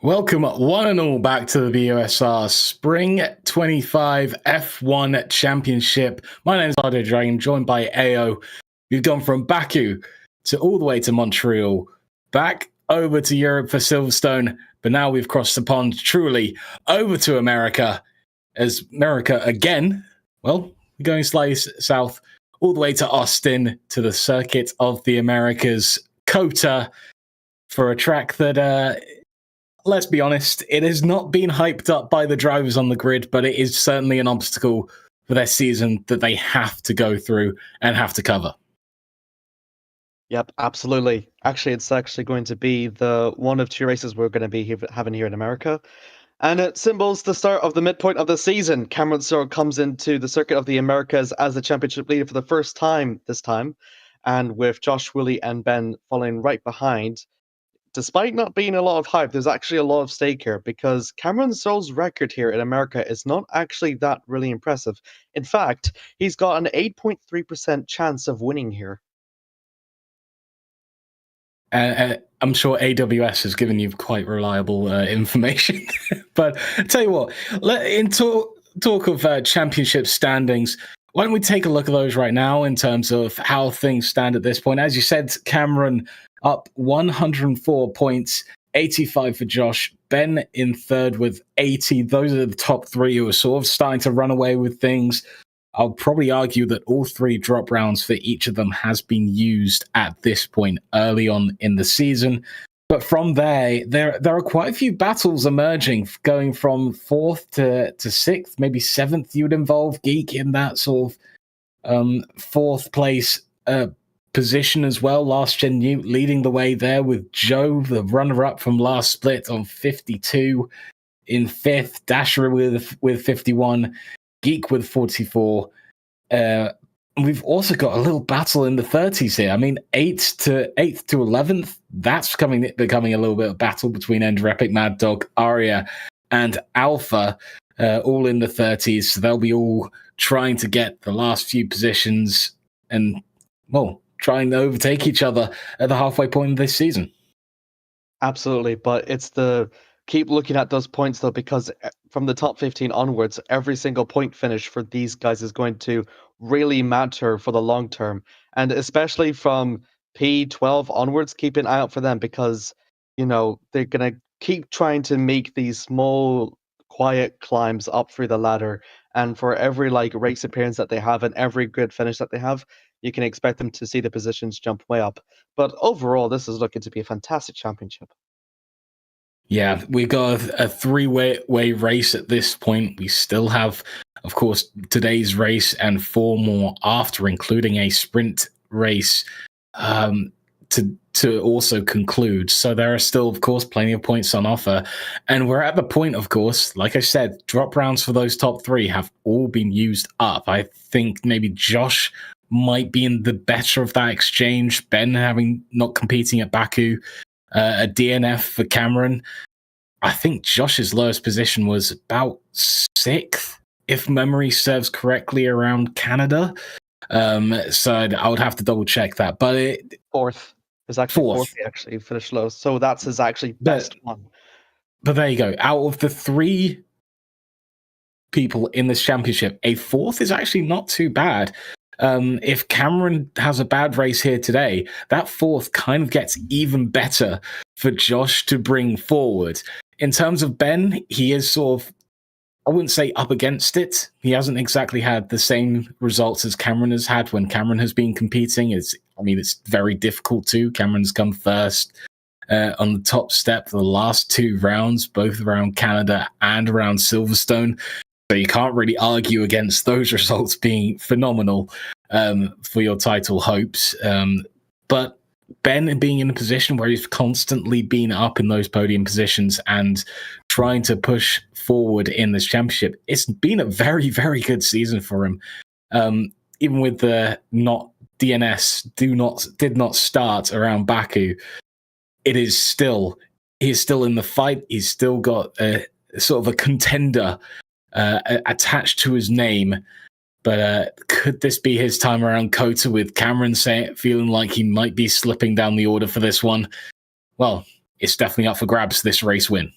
Welcome, one and all, back to the BUSR Spring 25 F1 Championship. My name is Ardo Dragon, joined by AO. We've gone from Baku to all the way to Montreal, back over to Europe for Silverstone, but now we've crossed the pond truly over to America. As America again, well, we're going slightly south, all the way to Austin, to the Circuit of the Americas, COTA, for a track that... let's be honest, it has not been hyped up by the drivers on the grid, but it is certainly an obstacle for their season that they have to go through and have to cover. Yep, absolutely. Actually, it's actually going to be the one of two races we're going to be having here in America. And it symbols the start of the midpoint of the season. Cameron Searle comes into the Circuit of the Americas as the championship leader for the first time this time. And with Josh, Willie, and Ben following right behind, despite not being a lot of hype, there's actually a lot of stake here because Cameron Searle's record here in America is not actually that really impressive. In fact, he's got an 8.3% chance of winning here. I'm sure AWS has given you quite reliable information. But I tell you what, in talk of championship standings, why don't we take a look at those right now in terms of how things stand at this point? As you said, Cameron up 104 points, 85 for Josh, Ben in third with 80. Those are the top three who are sort of starting to run away with things. I'll probably argue that all three drop rounds for each of them has been used at this point early on in the season. But from there are quite a few battles emerging, going from fourth to sixth, maybe seventh. You would involve Geek in that sort of fourth place position as well. Last Gen Newt leading the way there with Joe, the runner-up from last split, on 52. In fifth, Dasher with 51. Geek with 44. We've also got a little battle in the 30s here. I mean, 8th to 11th, that's becoming a little bit of battle between Ender Epic, Mad Dog, Aria, and Alpha, all in the 30s. So they'll be all trying to get the last few positions and, well, trying to overtake each other at the halfway point of this season. Absolutely, but it's the keep looking at those points though, because from the top 15 onwards, every single point finish for these guys is going to really matter for the long term, and especially from P12 onwards, keep an eye out for them because they're gonna keep trying to make these small, quiet climbs up through the ladder, and for every race appearance that they have and every grid finish that they have, you can expect them to see the positions jump way up. But overall, this is looking to be a fantastic championship. Yeah, we've got a three-way race at this point. We still have, of course, today's race and four more after, including a sprint race to also conclude. So there are still, of course, plenty of points on offer. And we're at the point, of course, like I said, drop rounds for those top three have all been used up. I think maybe Josh might be in the better of that exchange. Ben not competing at Baku. A DNF for Cameron. I think Josh's lowest position was about 6th, if memory serves correctly, around Canada. So I would have to double check that. But fourth. It was actually fourth. He actually finished low. So that's his actually best one. But there you go. Out of the three people in this championship, a fourth is actually not too bad. If Cameron has a bad race here today, that fourth kind of gets even better for Josh to bring forward. In terms of Ben, he is sort of, I wouldn't say up against it. He hasn't exactly had the same results as Cameron has had when Cameron has been competing. It's very difficult too. Cameron's come first on the top step for the last two rounds, both around Canada and around Silverstone. So you can't really argue against those results being phenomenal for your title hopes. But Ben being in a position where he's constantly been up in those podium positions and trying to push forward in this championship, it's been a very, very good season for him. Even with the DNS did not start around Baku, he's still in the fight. He's still got a sort of a contender attached to his name. But could this be his time around COTA, with Cameron feeling like he might be slipping down the order for this one? Well, it's definitely up for grabs, this race win.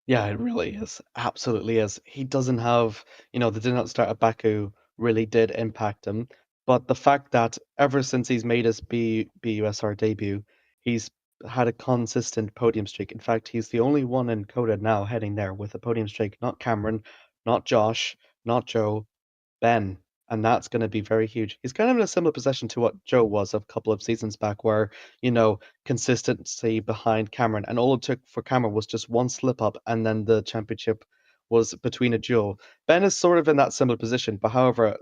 Yeah, it really is. Absolutely is. He doesn't have, the did not start at Baku really did impact him. But the fact that ever since he's made his BUSR debut, he's had a consistent podium streak. In fact, he's the only one in COTA now heading there with a podium streak. Not Cameron, not Josh, not Joe, Ben, and that's going to be very huge. He's kind of in a similar position to what Joe was a couple of seasons back, where, consistency behind Cameron, and all it took for Cameron was just one slip up, and then the championship was between a duo. Ben is sort of in that similar position, but however,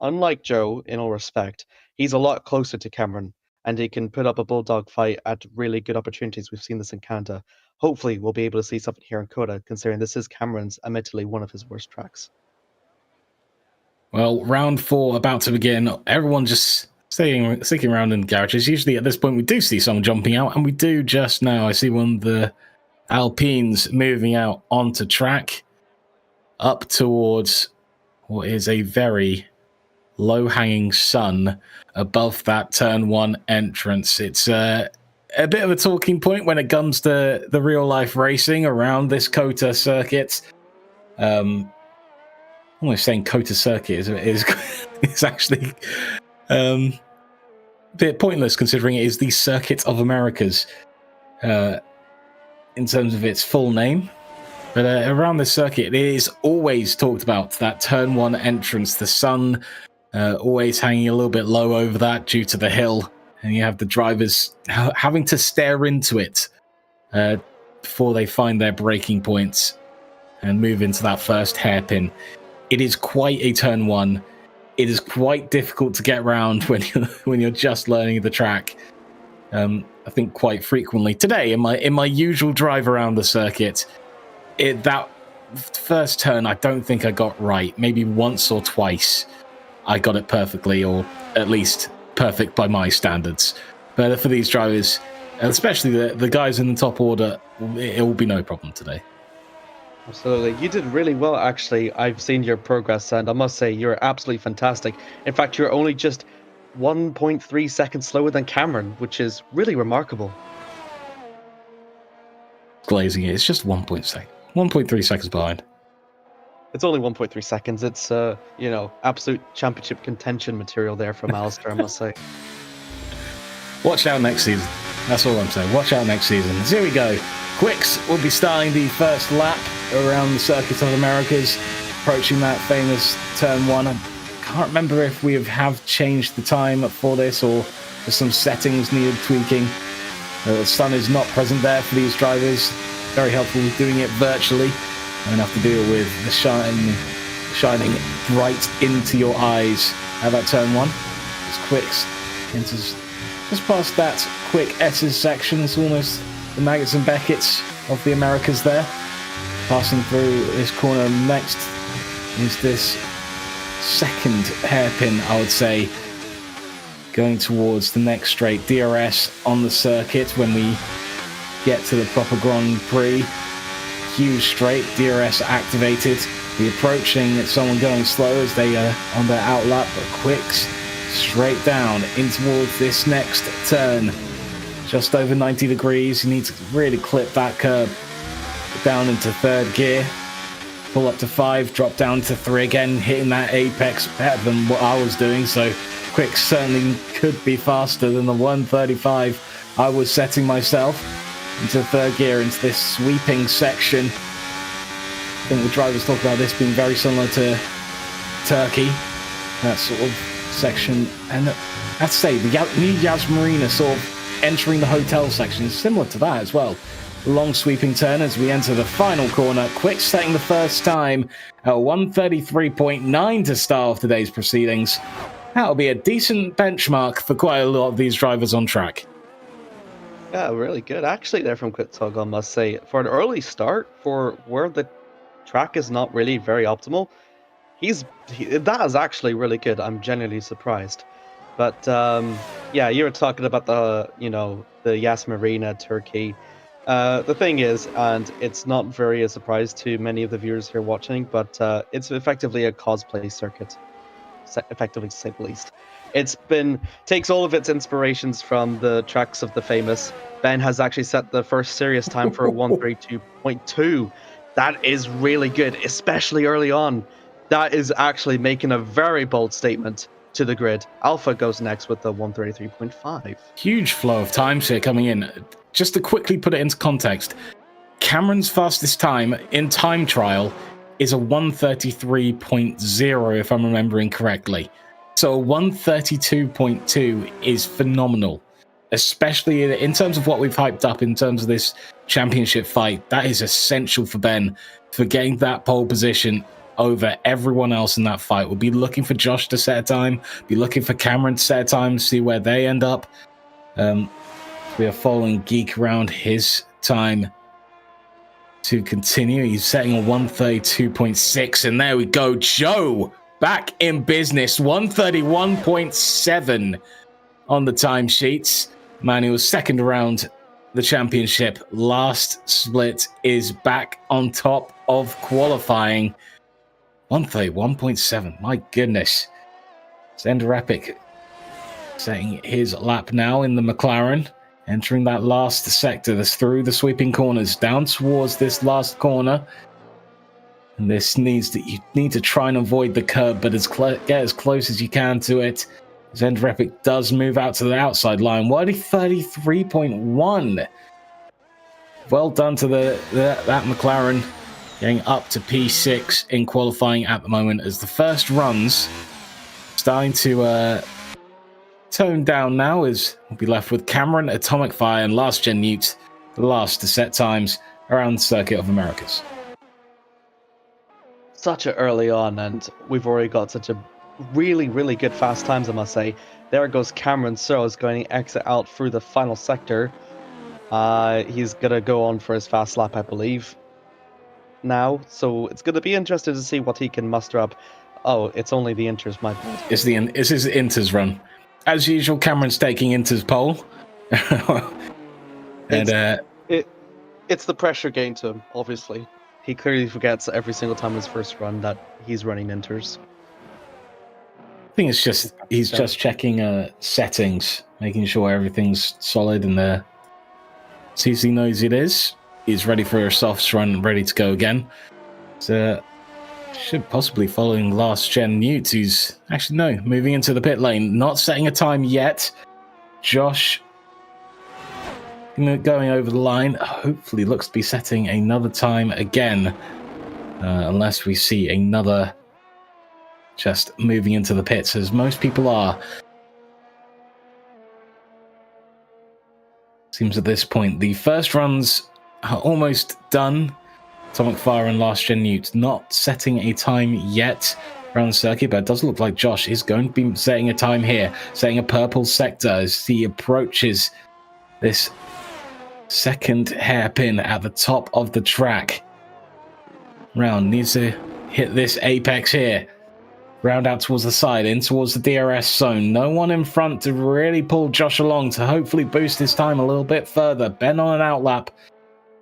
unlike Joe, in all respect, he's a lot closer to Cameron, and he can put up a bulldog fight at really good opportunities. We've seen this in Canada. Hopefully, we'll be able to see something here in COTA, considering this is Cameron's, admittedly, one of his worst tracks. Well, round 4 about to begin. Everyone just sticking around in garages. Usually at this point we do see someone jumping out, and we do just now. I see one of the Alpines moving out onto track up towards what is a very low-hanging sun above that turn 1 entrance. It's a bit of a talking point when it comes to the real-life racing around this COTA circuit. Almost saying COTA circuit is actually a bit pointless, considering it is the Circuit of Americas in terms of its full name. But around this circuit, it is always talked about that turn 1 entrance, the sun always hanging a little bit low over that due to the hill, and you have the drivers having to stare into it before they find their braking points and move into that first hairpin. It is quite a turn 1. It is quite difficult to get around when you're just learning the track. I think quite frequently today in my usual drive around the circuit, that first turn I don't think I got right. Maybe once or twice I got it perfectly, or at least perfect by my standards. But for these drivers, especially the guys in the top order, it will be no problem today. Absolutely. You did really well, actually. I've seen your progress, and I must say, you're absolutely fantastic. In fact, you're only just 1.3 seconds slower than Cameron, which is really remarkable. Glazing it. It's just 1.3 seconds behind. It's only 1.3 seconds. It's, absolute championship contention material there from Alistair, I must say. Watch out next season. That's all I'm saying. Watch out next season. So here we go. Quicks will be starting the first lap around the Circuit of Americas, approaching that famous turn 1. I can't remember if we have changed the time for this, or there's some settings needed tweaking. The sun is not present there for these drivers. Very helpful with doing it virtually. You don't have to deal with the shining bright into your eyes at that turn 1. As Quicks enters just past that quick S's section. It's almost the Maggots and Beckett's of the Americas there. Passing through this corner next is this second hairpin, I would say, going towards the next straight. DRS on the circuit when we get to the proper Grand Prix. Huge straight, DRS activated. We're approaching someone going slow as they are on their outlap, but Quicks straight down in towards this next turn. Just over 90 degrees. You need to really clip that curb down into third gear. Pull up to 5, drop down to 3 again, hitting that apex better than what I was doing. So Quicks certainly could be faster than the 135 I was setting myself. Into third gear, into this sweeping section. I think the drivers talk about this being very similar to Turkey, that sort of section. And I'd say the new Yas Marina sort of entering the hotel section is similar to that as well. Long sweeping turn as we enter the final corner. Quick setting the first time at 133.9 to start off today's proceedings. That'll be a decent benchmark for quite a lot of these drivers on track. Yeah, really good. Actually, there from Quick-Tug, I must say, for an early start, for where the track is not really very optimal, that is actually really good. I'm genuinely surprised. But yeah, you were talking about the Yas Marina, Turkey. The thing is, and it's not very a surprise to many of the viewers here watching, but it's effectively a cosplay circuit. effectively to say the least. Takes all of its inspirations from the tracks of the famous. Ben has actually set the first serious time for a 132.2. That is really good, especially early on. That is actually making a very bold statement to the grid. Alpha goes next with the 133.5. Huge flow of times here coming in. Just to quickly put it into context, Cameron's fastest time in time trial is a 133.0, if I'm remembering correctly. So a 132.2 is phenomenal, especially in terms of what we've hyped up in terms of this championship fight. That is essential for Ben for getting that pole position over everyone else in that fight. We'll be looking for Josh to set a time, be looking for Cameron to set a time, see where they end up. We are following Geek around his time to continue. He's setting a 132.6, and there we go. Joe back in business. 131.7 on the timesheets. Man, he was second around the championship. Last split is back on top of qualifying. 131.7. My goodness. Zender Epic setting his lap now in the McLaren. Entering that last sector, that's through the sweeping corners, down towards this last corner. And this you need to try and avoid the curb, but get as close as you can to it. Zender Epic does move out to the outside line. 133.1. Well done to that McLaren, getting up to P6 in qualifying at the moment, as the first runs starting to tone down now, as we'll be left with Cameron, Atomic Fire, and Last Gen Newt, the last to set times around the Circuit of Americas. Such a early on, and we've already got such a really, really good fast times, I must say. There goes Cameron Searles going to exit out through the final sector. He's going to go on for his fast lap, I believe, now. So it's going to be interesting to see what he can muster up. Oh, it's only the Inters, my bad. It's his Inters run. As usual, Cameron's taking Inter's pole. And it's the pressure gain to him, obviously. He clearly forgets every single time in his first run that he's running Inters. I think it's just he's just checking settings, making sure everything's solid and there. Sees he knows it is. He's ready for a soft run, ready to go again. So should possibly following Last Gen Newt, who's actually moving into the pit lane, not setting a time yet. Josh going over the line, hopefully looks to be setting another time again, unless we see another just moving into the pits, as most people are. Seems at this point the first runs are almost done. Atomic Fire and Last Gen Newt not setting a time yet around the circuit, but it does look like Josh is going to be setting a time here, setting a purple sector as he approaches this second hairpin at the top of the track. Round needs to hit this apex here. Round out towards the side, in towards the DRS zone. No one in front to really pull Josh along to hopefully boost his time a little bit further. Ben on an outlap,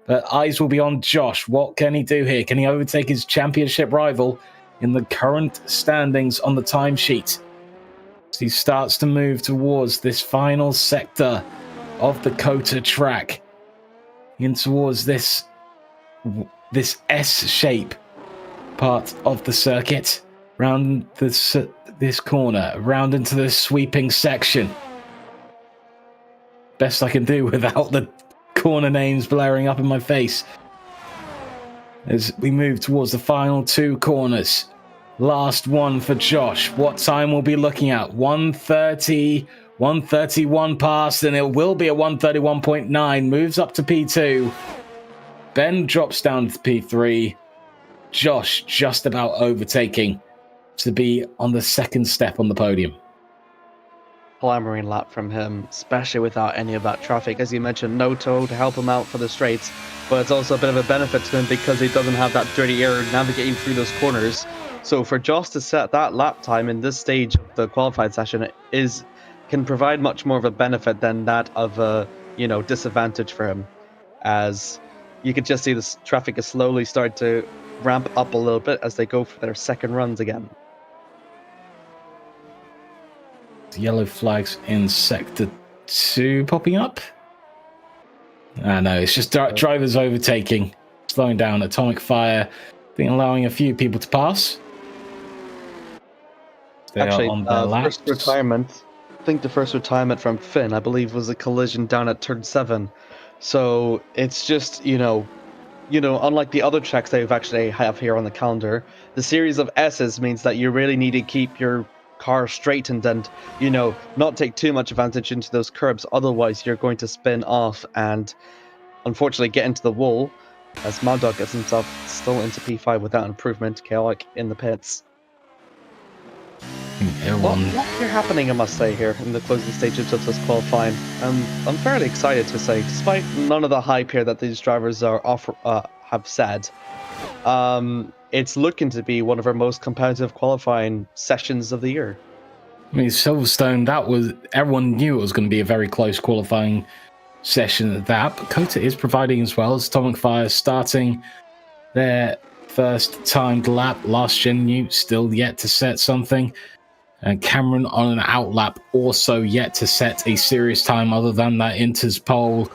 but eyes will be on Josh. What can he do here? Can he overtake his championship rival in the current standings on the timesheet? As he starts to move towards this final sector of the COTA track, in towards this S shape part of the circuit, round this corner, round into this sweeping section. Best I can do without the corner names blaring up in my face. As we move towards the final two corners. Last one for Josh. What time we'll be looking at? 1:30, 1:31 past, and it will be a 1:31.9. Moves up to P2. Ben drops down to P3. Josh just about overtaking to be on the second step on the podium. Clamoring lap from him, especially without any of that traffic. As you mentioned, no tow to help him out for the straights, but it's also a bit of a benefit to him because he doesn't have that dirty air navigating through those corners. So for Josh to set that lap time in this stage of the qualified session can provide much more of a benefit than that of a disadvantage for him, as you could just see this traffic is slowly start to ramp up a little bit as they go for their second runs again. yellow flags in sector 2 popping up. No, it's just drivers overtaking, slowing down. Atomic Fire, I think, allowing a few people to pass. They Actually, are on their laps. first retirement. I think the first retirement from Finn, I believe, was a collision down at turn 7. So it's just, unlike the other tracks they've actually have here on the calendar, the series of S's means that you really need to keep your car straightened and, not take too much advantage into those curbs. Otherwise, you're going to spin off and unfortunately get into the wall as Mad Dog gets himself still into P5 without improvement. Chaotic in the pits. What is happening, I must say, here in the closing stages of this qualifying? I'm fairly excited to say, despite none of the hype here that these drivers have said, it's looking to be one of our most competitive qualifying sessions of the year. I mean, Silverstone, everyone knew it was going to be a very close qualifying session at that, but COTA is providing as well. As Atomic Fire starting their first timed lap. Last Gen Newt still yet to set something. And Cameron on an outlap also yet to set a serious time other than that Inter's pole.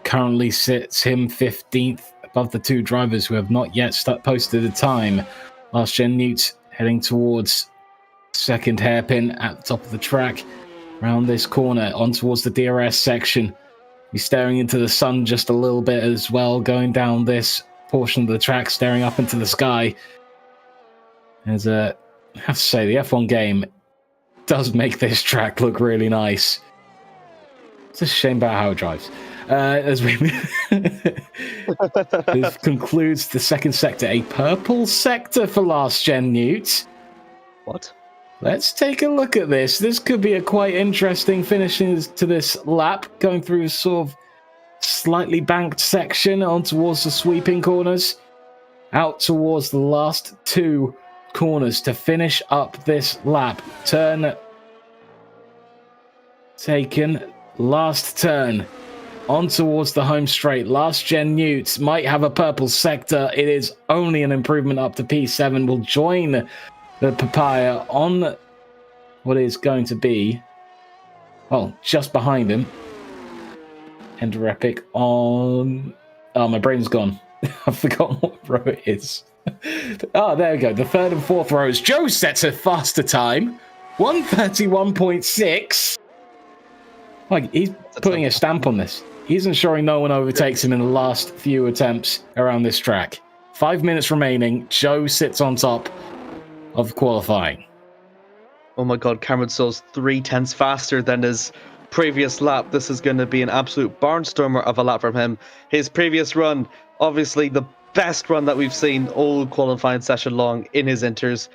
Currently sits him 15th above the two drivers who have not yet posted a time. Last Gen Newt heading towards second hairpin at the top of the track. Around this corner on towards the DRS section. He's staring into the sun just a little bit as well, going down this portion of the track, staring up into the sky. As I have to say, the F1 game does make this track look really nice. It's a shame about how it drives. As we this concludes the second sector, a purple sector for Last Gen Newt. What? Let's take a look at this. This could be a quite interesting finish to this lap, going through a sort of slightly banked section on towards the sweeping corners, out towards the last two corners to finish up this lap. Turn taken, last turn on towards the home straight. Last Gen Newt might have a purple sector. It is only an improvement up to P7. Will join the Papaya on what is going to be, well, just behind him. Ender Epic on... Oh, my brain's gone. I've forgotten what row it is. Oh, there we go. The third and fourth rows. Joe sets a faster time. 1:31.6. Like, he's putting a stamp on this. He's ensuring no one overtakes him in the last few attempts around this track. 5 minutes remaining. Joe sits on top of qualifying. Oh my god, Cameron Soul's 0.3 faster than his previous lap. This is going to be an absolute barnstormer of a lap from him. His previous run, obviously the best run that we've seen all qualifying session long in his inters.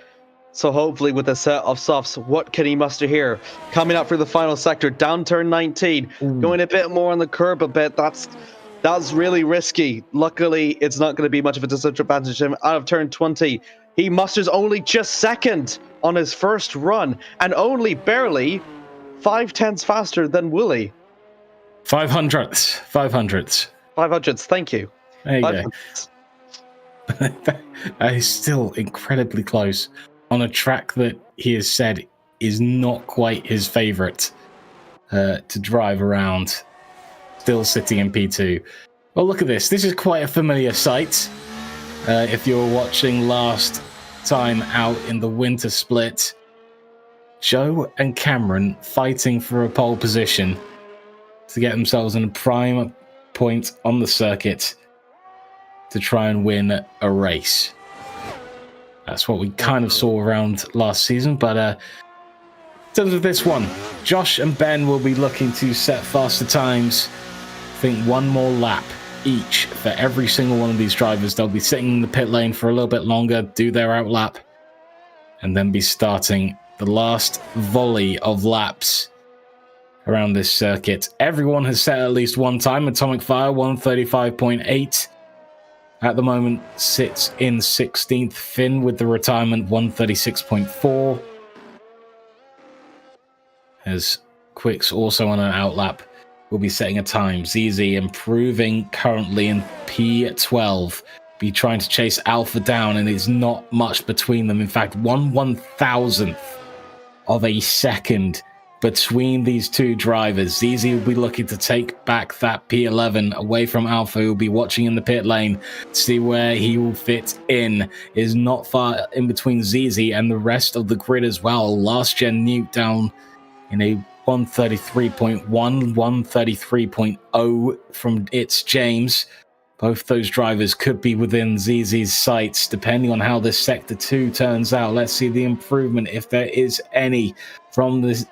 So hopefully with a set of softs, what can he muster here? Coming up for the final sector, down turn 19, going a bit more on the curb a bit. That's really risky. Luckily, it's not going to be much of a disadvantage to him. Out of turn 20, he musters only just second on his first run, and only barely 0.5 faster than Wooly. 500ths. 500ths, thank you. There you go. That is still incredibly close on a track that he has said is not quite his favorite to drive around. Still sitting in P2. Well, look at this. This is quite a familiar sight. If you were watching last time out in the winter split, Joe and Cameron fighting for a pole position to get themselves in a prime point on the circuit to try and win a race. That's what we kind of saw around last season, but in terms of this one, Josh and Ben will be looking to set faster times. I think one more lap each for every single one of these drivers. They'll be sitting in the pit lane for a little bit longer, do their outlap, and then be starting the last volley of laps around this circuit. Everyone has set at least one time. Atomic Fire 1:35.8 at the moment sits in 16th. Finn with the retirement 1:36.4. As Quicks also on an outlap will be setting a time. ZZ improving currently in P12. Be trying to chase Alpha down, and it's not much between them. In fact, 1/1000th of a second between these two drivers. ZZ will be looking to take back that P11 away from Alpha, who will be watching in the pit lane to see where he will fit in. Is not far in between ZZ and the rest of the grid as well. Last gen Newt down in a 133.1, 133.0 from It's James. Both those drivers could be within ZZ's sights, depending on how this Sector 2 turns out. Let's see the improvement, if there is any, from this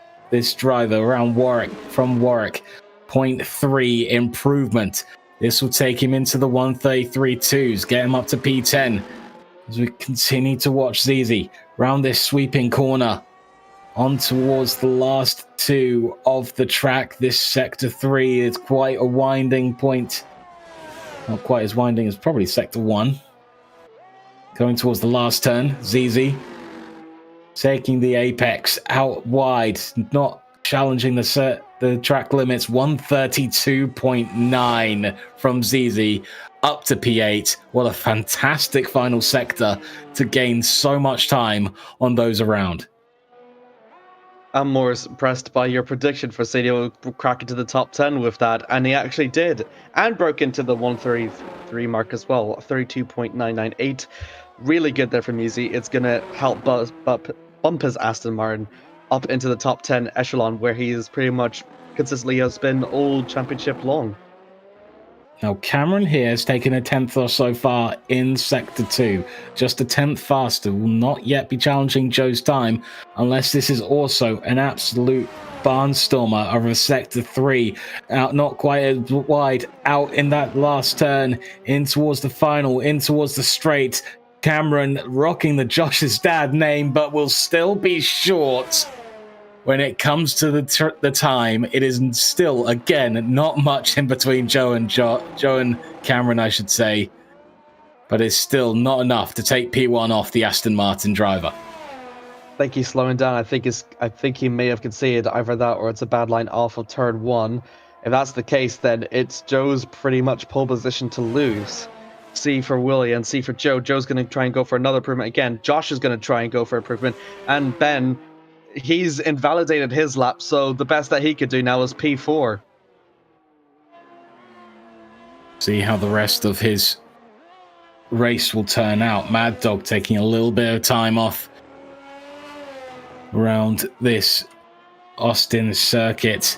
driver around Warwick, from Warwick. 0.3 improvement. This will take him into the 133.2s, get him up to P10. As we continue to watch ZZ round this sweeping corner, on towards the last two of the track. This Sector 3 is quite a winding point. Not quite as winding as probably Sector 1. Going towards the last turn, ZZ taking the apex out wide, not challenging the track limits. 132.9 from ZZ up to P8. What a fantastic final sector to gain so much time on those around. I'm more impressed by your prediction for Sadio crack into the top 10 with that, and he actually did, and broke into the 133 mark as well, 32.998. Really good there from Easy. It's going to help bump his Aston Martin up into the top 10 echelon, where he is pretty much consistently has been all championship long. Now, Cameron here has taken a 10th or so far in Sector 2. Just a 10th faster, will not yet be challenging Joe's time, unless this is also an absolute barnstormer of a Sector 3. Out, not quite as wide, out in that last turn, in towards the final, in towards the straight. Cameron rocking the Josh's dad name, but will still be short. When it comes to the time, it is still, again, not much in between Joe and Cameron, I should say. But it's still not enough to take P1 off the Aston Martin driver. I think he's slowing down. I think he may have conceded either that or it's a bad line off of turn 1. If that's the case, then it's Joe's pretty much pole position to lose. C for Willie and C for Joe. Joe's going to try and go for another improvement again. Josh is going to try and go for improvement. And Ben, he's invalidated his lap, so the best that he could do now is P4. See how the rest of his race will turn out. Mad Dog taking a little bit of time off around this Austin circuit.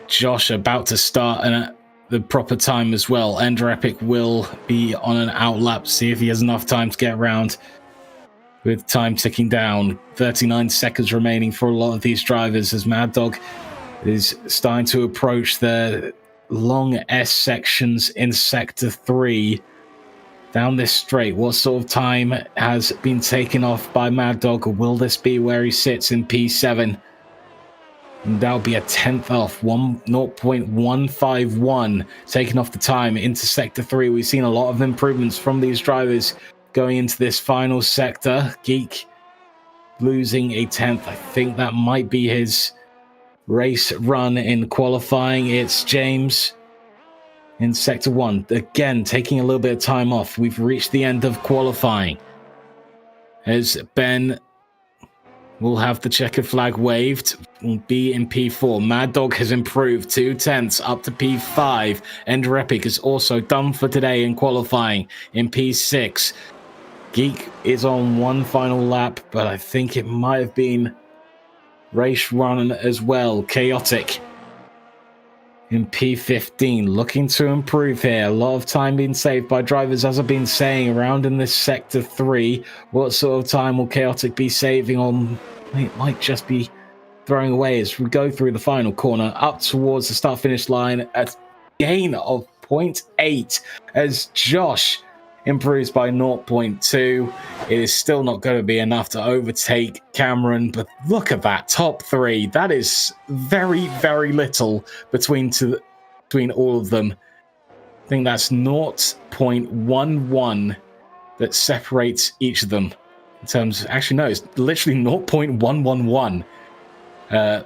Josh about to start at the proper time as well. Ender Epic will be on an outlap, see if he has enough time to get around. With time ticking down, 39 seconds remaining for a lot of these drivers as Mad Dog is starting to approach the long S sections in Sector 3. Down this straight, what sort of time has been taken off by Mad Dog, or will this be where he sits in P7? And that'll be a 10th off, 0.151 taken off the time into Sector 3. We've seen a lot of improvements from these drivers going into this final sector. Geek losing a 10th. I think that might be his race run in qualifying. It's James in Sector 1. Again, taking a little bit of time off. We've reached the end of qualifying. As Ben will have the checkered flag waved, will be in P4. Mad Dog has improved 2/10 up to P5. Ender Epic is also done for today in qualifying in P6. Geek is on one final lap, but I think it might have been race run as well. Chaotic in P15, looking to improve here. A lot of time being saved by drivers, as I've been saying, around in this Sector 3. What sort of time will Chaotic be saving on? It might just be throwing away as we go through the final corner up towards the start-finish line. A gain of 0.8 as Josh improves by 0.2. It is still not going to be enough to overtake Cameron, but look at that top 3. That is very, very little between all of them. I think that's 0.11 that separates each of them. In terms, actually no, it's literally 0.111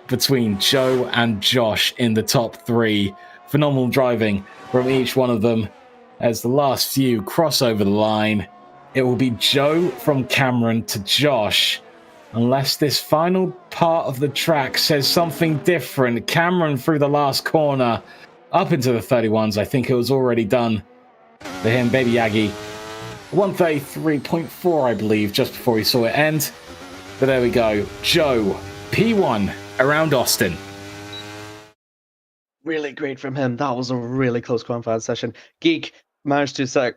between Joe and Josh in the top 3. Phenomenal driving from each one of them. As the last few cross over the line, it will be Joe from Cameron to Josh Unless this final part of the track says something different. Cameron through the last corner, up into the 31s. I think it was already done for him, Baby Yagi. 133.4, I believe, just before he saw it end. But there we go. Joe, P1 around Austin. Really great from him. That was a really close qualifying session. Geek managed to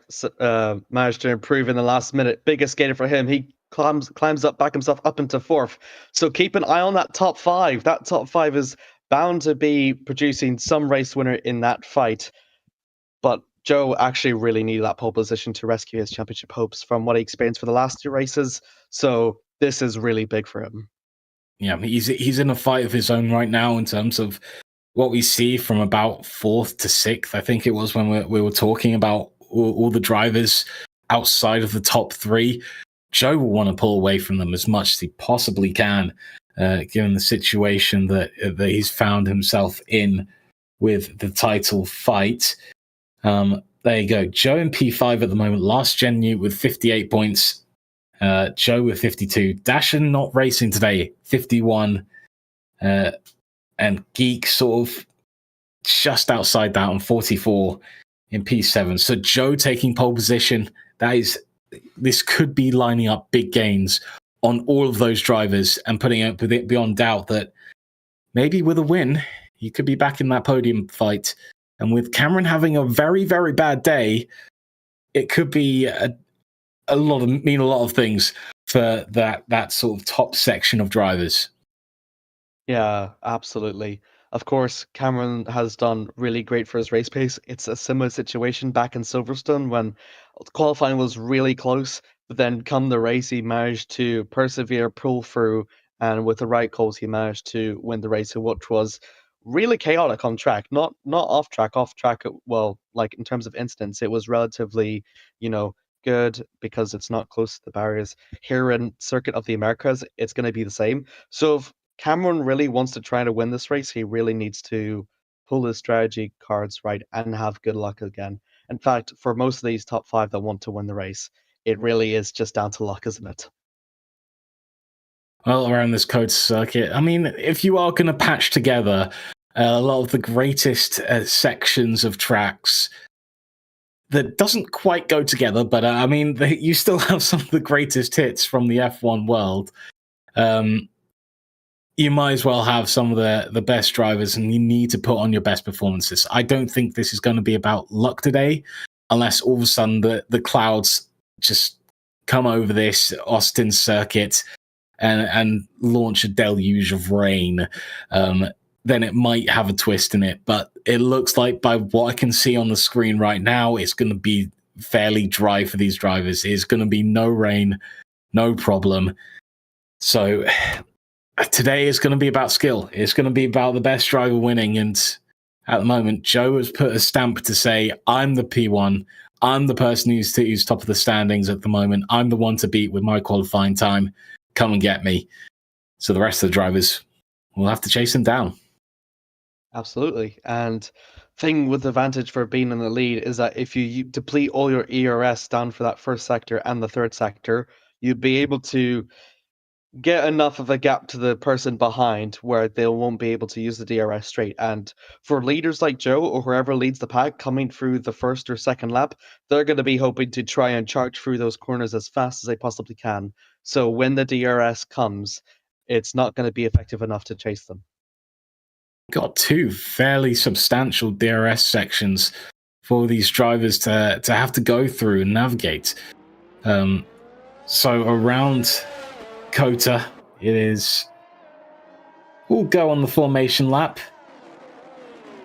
improve in the last minute. Biggest skater for him. He climbs up, back himself up into fourth. So keep an eye on that top five. That top five is bound to be producing some race winner in that fight. But Joe actually really needed that pole position to rescue his championship hopes from what he experienced for the last two races. So this is really big for him. Yeah, he's in a fight of his own right now in terms of what we see from about fourth to sixth. I think it was when we were talking about all the drivers outside of the top three. Joe will want to pull away from them as much as he possibly can, given the situation that he's found himself in with the title fight. There you go. Joe in P5 at the moment. Last gen Newt with 58 points. Joe with 52. Dasher not racing today, 51. And Geek sort of just outside that on 44 in P7. So Joe taking pole position. This could be lining up big gains on all of those drivers and putting it beyond doubt that maybe with a win, he could be back in that podium fight. And with Cameron having a very, very bad day, it could be mean a lot of things for that sort of top section of drivers. Yeah, absolutely. Of course, Cameron has done really great for his race pace. It's a similar situation back in Silverstone when qualifying was really close, but then come the race, he managed to persevere, pull through, and with the right calls, he managed to win the race, which was really chaotic on track. Not off track. Off track, well, like in terms of incidents, it was relatively, good because it's not close to the barriers. Here in Circuit of the Americas, it's going to be the same. So if Cameron really wants to try to win this race, he really needs to pull his strategy cards right and have good luck again. In fact, for most of these top five that want to win the race, it really is just down to luck, isn't it? Well, around this COTA circuit, I mean, if you are going to patch together a lot of the greatest sections of tracks that doesn't quite go together, but I mean, you still have some of the greatest hits from the F1 world. You might as well have some of the best drivers, and you need to put on your best performances. I don't think this is going to be about luck today, unless all of a sudden the clouds just come over this Austin circuit and launch a deluge of rain. Then it might have a twist in it. But it looks like, by what I can see on the screen right now, it's going to be fairly dry for these drivers. It's going to be no rain, no problem. So today is going to be about skill. It's going to be about the best driver winning. And at the moment, Joe has put a stamp to say, I'm the P1. I'm the person who's top of the standings at the moment. I'm the one to beat with my qualifying time. Come and get me. So the rest of the drivers will have to chase him down. Absolutely. And thing with the advantage for being in the lead is that if you deplete all your ERS down for that first sector and the third sector, you'd be able to get enough of a gap to the person behind where they won't be able to use the DRS straight. And for leaders like Joe or whoever leads the pack coming through the first or second lap, they're going to be hoping to try and charge through those corners as fast as they possibly can. So when the DRS comes, it's not going to be effective enough to chase them. Got two fairly substantial DRS sections for these drivers to have to go through and navigate. So around COTA, we'll go on the formation lap.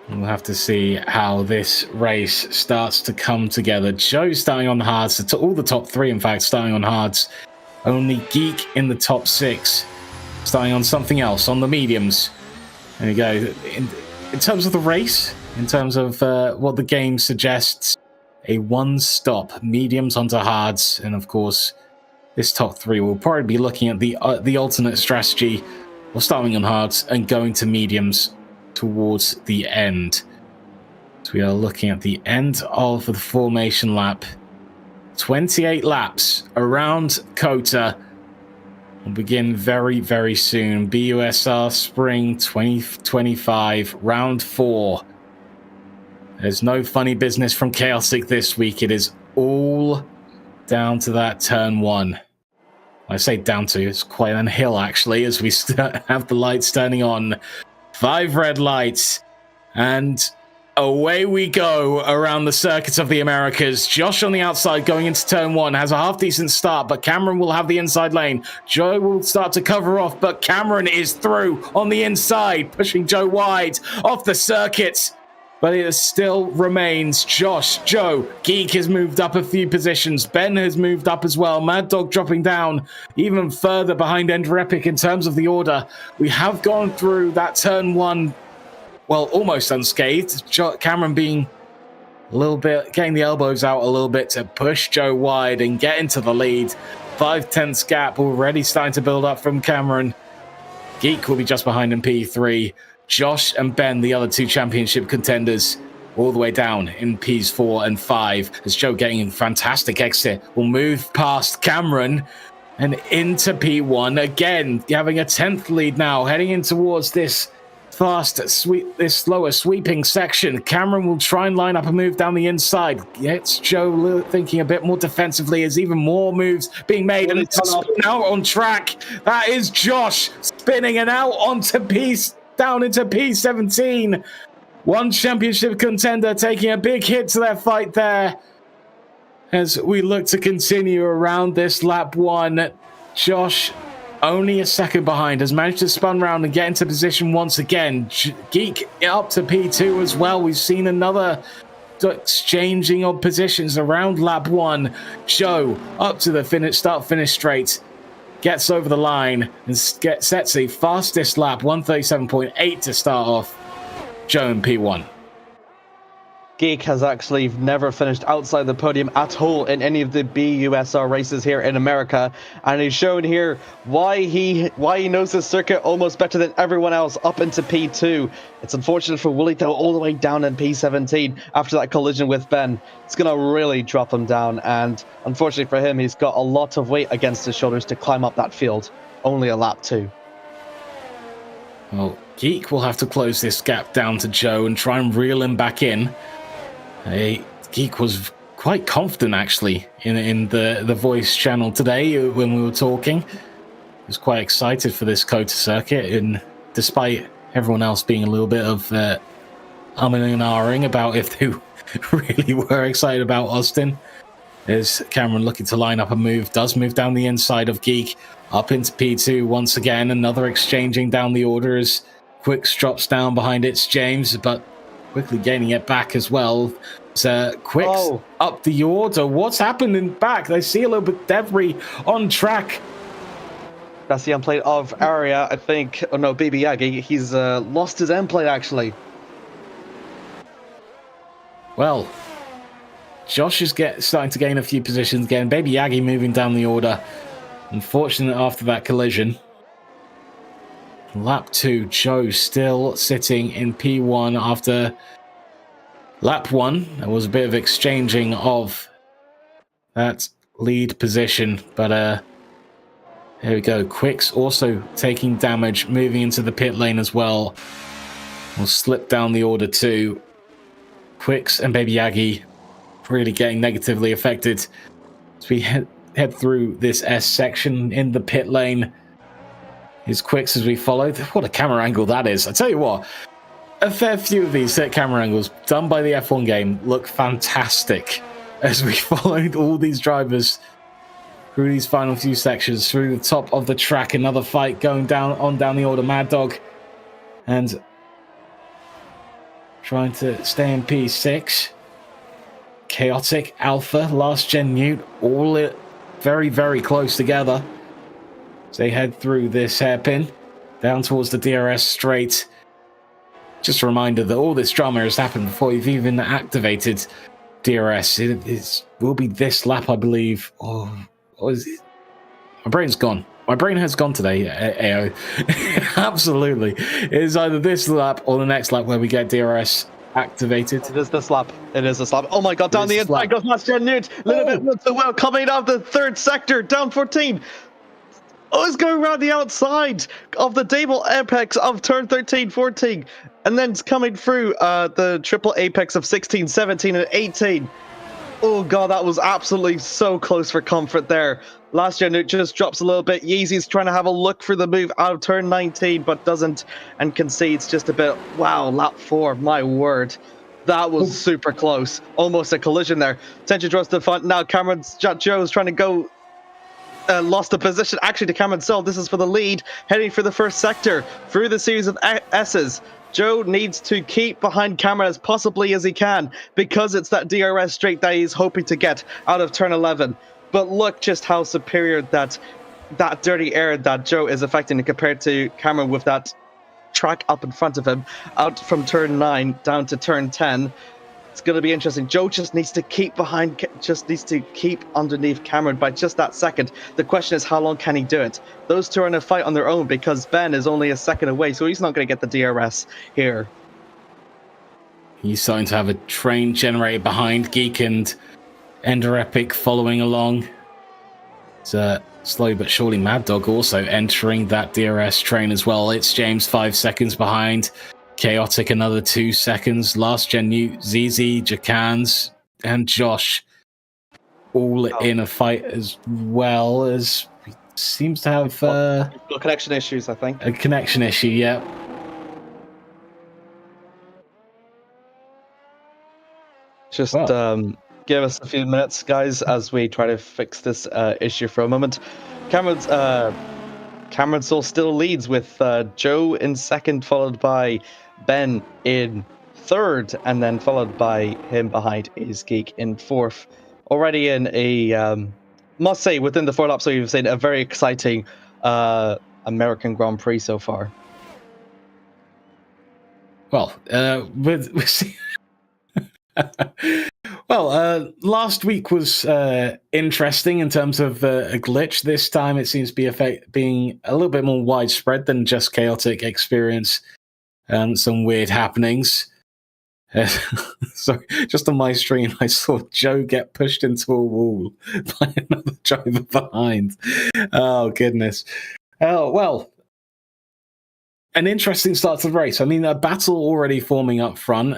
We'll have to see how this race starts to come together. Joe starting on the hards, all the top three, in fact, starting on hards. Only Geek in the top six, starting on something else, on the mediums. There you go. In terms of the race, in terms of what the game suggests, a one-stop mediums onto hards, and of course, this top three will probably be looking at the alternate strategy of starting on hards and going to mediums towards the end. So we are looking at the end of the formation lap. 28 laps around COTA. will begin very, very soon. BUSR Spring 2025, round 4. There's no funny business from Chaotic this week. It is all down to that turn 1. I say down to, it's quite an hill actually, as we have the lights turning on. 5 red lights, and away we go around the circuit of the Americas. Josh on the outside going into turn 1 has a half-decent start, but Cameron will have the inside lane. Joe will start to cover off, but Cameron is through on the inside, pushing Joe wide off the circuit. But it still remains Josh, Joe, Geek has moved up a few positions. Ben has moved up as well. Mad Dog dropping down even further behind Ender Epic in terms of the order. We have gone through that turn 1, well, almost unscathed. Cameron being a little bit, getting the elbows out a little bit to push Joe wide and get into the lead. 5/10 gap already starting to build up from Cameron. Geek will be just behind in P3. Josh and Ben, the other 2 championship contenders, all the way down in Ps 4 and 5. As Joe getting a fantastic exit, will move past Cameron and into P1 again, having a 10th lead now, heading in towards this this slower sweeping section. Cameron will try and line up a move down the inside. Gets Joe thinking a bit more defensively as even more moves being made, and it's spin out on track. That is Josh spinning and out onto down into P17. One championship contender taking a big hit to their fight there. As we look to continue around this lap 1, Josh, only a second behind, has managed to spun round and get into position once again. Geek up to P2 as well. We've seen another exchanging of positions around lap 1. Joe up to the start-finish straight. Gets over the line and sets the fastest lap, 1:37.8 to start off. Joe in P1. Geek has actually never finished outside the podium at all in any of the BUSR races here in America, and he's shown here why he knows this circuit almost better than everyone else up into P2. It's unfortunate for Wooly though, all the way down in P17 after that collision with Ben. It's going to really drop him down, and unfortunately for him, he's got a lot of weight against his shoulders to climb up that field. Only a lap 2. Well, Geek will have to close this gap down to Joe and try and reel him back in. Geek was quite confident actually in the voice channel today when we were talking. He was quite excited for this COTA circuit, and despite everyone else being a little bit of umming and ahhing about if they really were excited about Austin. There's Cameron looking to line up a move, does move down the inside of Geek, up into P2 once again. Another exchanging down the order as Quicks drops down behind It's James, but quickly gaining it back as well. So Quicks up the order. What's happened in back? They see a little bit debris on track. That's the end plate of Aria, I think. Oh no, Baby Yagi. He's lost his end plate actually. Well, Josh is starting to gain a few positions again. Baby Yagi moving down the order. Unfortunate after that collision. Lap 2, Joe still sitting in P1 after lap 1. There was a bit of exchanging of that lead position, but here we go. Quicks also taking damage, moving into the pit lane as well. Will slip down the order too. Quicks and Baby Yagi really getting negatively affected as we head through this S section in the pit lane. Is Quicks as we follow. What a camera angle that is. I tell you what, a fair few of these camera angles done by the F1 game look fantastic as we followed all these drivers through these final few sections, through the top of the track. Another fight going down the order. Mad Dog and trying to stay in P6. Chaotic, Alpha, Last Gen Newt, all very, very close together. So they head through this hairpin down towards the DRS straight. Just a reminder that all this drama has happened before you've even activated DRS. It will be this lap, I believe. Oh, is it? My brain's gone. My brain has gone today, AO. Absolutely. It is either this lap or the next lap where we get DRS activated. It is this lap. It is this lap. Oh my god, down the inside goes Master Newt. A little bit so well coming out of the third sector, down 14. Oh, is going around the outside of the double apex of turn 13, 14, and then it's coming through the triple apex of 16, 17, and 18. Oh god, that was absolutely so close for comfort there. Last year, it just drops a little bit. Yeezy's trying to have a look for the move out of turn 19, but doesn't, and concedes just a bit. Wow, lap 4, my word. That was super close. Almost a collision there. Tension draws to the front. Now Joe's trying to go, lost the position actually to Cameron Sell. This is for the lead, heading for the first sector through the series of S's. Joe needs to keep behind Cameron as possibly as he can, because it's that DRS straight that he's hoping to get out of turn 11. But look just how superior that dirty air that Joe is affecting compared to Cameron with that track up in front of him, out from turn 9 down to turn 10. It's going to be interesting. Joe just needs to keep underneath Cameron by just that second. The question is, how long can he do it? Those two are in a fight on their own because Ben is only a second away, so he's not going to get the DRS here. He's starting to have a train generated behind Geek and Ender Epic following along. It's slow but surely Mad Dog also entering that DRS train as well. It's James 5 seconds behind. Chaotic another 2 seconds. Last Gen New, ZZ, Jacans, and Josh all in a fight as well, as seems to have connection issues, I think. A connection issue, yeah. Just give us a few minutes, guys, as we try to fix this issue for a moment. Cameron still leads with Joe in second, followed by Ben in third, and then followed by him behind is Geek in fourth. Already in a, must say, within the 4 laps, so you've seen a very exciting American Grand Prix so far. Well, last week was interesting in terms of a glitch. This time it seems to be being a little bit more widespread than just chaotic experience and some weird happenings. So just on my screen, I saw Joe get pushed into a wall by another driver behind. Oh, goodness. Well, an interesting start to the race. I mean, a battle already forming up front.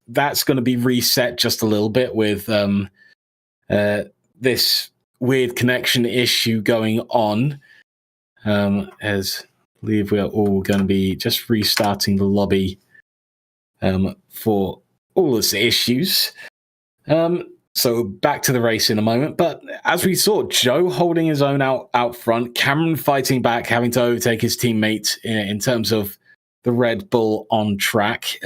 That's going to be reset just a little bit with this weird connection issue going on. As I believe we are all going to be just restarting the lobby for all of the issues. So back to the race in a moment. But as we saw, Joe holding his own out front, Cameron fighting back, having to overtake his teammate in terms of the Red Bull on track.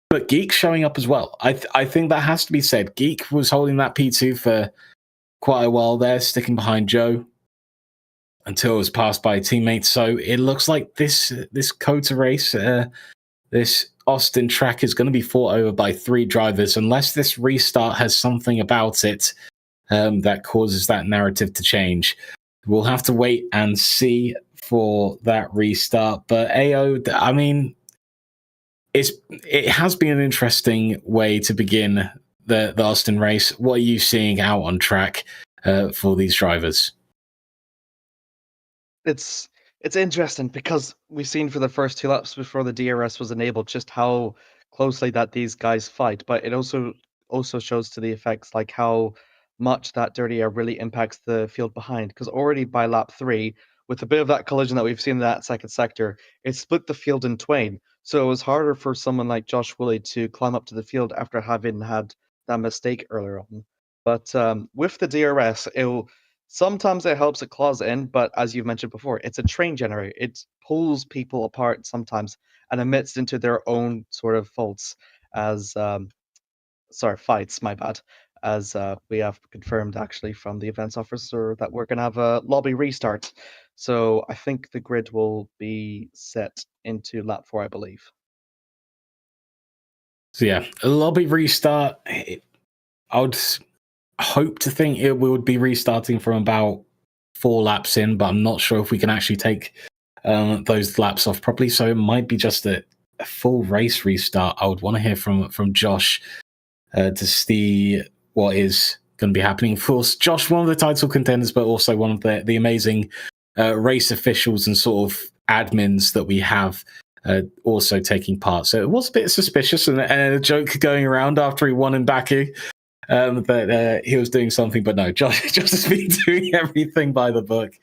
But Geek showing up as well. I think that has to be said. Geek was holding that P2 for quite a while there, sticking behind Joe until it was passed by a teammate. So it looks like this COTA race, this Austin track is going to be fought over by 3 drivers, unless this restart has something about it that causes that narrative to change. We'll have to wait and see for that restart. But AO, I mean, it has been an interesting way to begin the Austin race. What are you seeing out on track for these drivers? It's interesting because we've seen for the first 2 laps before the DRS was enabled just how closely that these guys fight, but it also shows to the effects like how much that dirty air really impacts the field behind, because already by lap 3, with a bit of that collision that we've seen in that second sector, it split the field in twain. So it was harder for someone like Josh Woolley to climb up to the field after having had that mistake earlier on. But with the DRS, sometimes it helps it claws in, but as you've mentioned before, it's a train generator. It pulls people apart sometimes and emits into their own sort of faults fights, my bad. As we have confirmed actually from the events officer that we're going to have a lobby restart. So I think the grid will be set into lap 4, I believe. So yeah, a lobby restart. I would hope to think it would be restarting from about 4 laps in, but I'm not sure if we can actually take those laps off properly. So it might be just a full race restart. I would want to hear from Josh to see what is going to be happening. Of course, Josh, one of the title contenders, but also one of the amazing race officials and sort of admins that we have also taking part. So it was a bit suspicious, and a joke going around after he won in Baku that he was doing something. But no, Josh has been doing everything by the book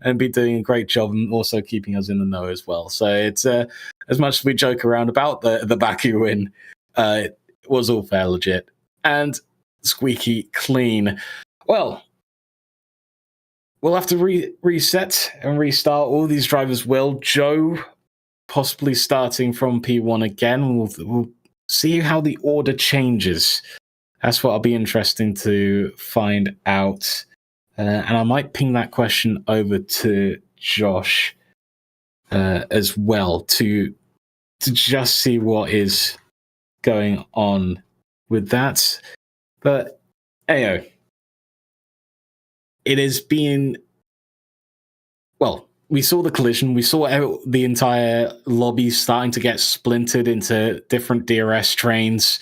and been doing a great job, and also keeping us in the know as well. So it's as much as we joke around about the Baku win, it was all fair, legit, and squeaky clean. Well, we'll have to reset and restart. All these drivers will. Joe possibly starting from P1 again. We'll see how the order changes. That's what I'll be interesting to find out. And I might ping that question over to Josh as well to just see what is going on with that. But anyway, it has been, well, we saw the collision. We saw the entire lobby starting to get splintered into different DRS trains.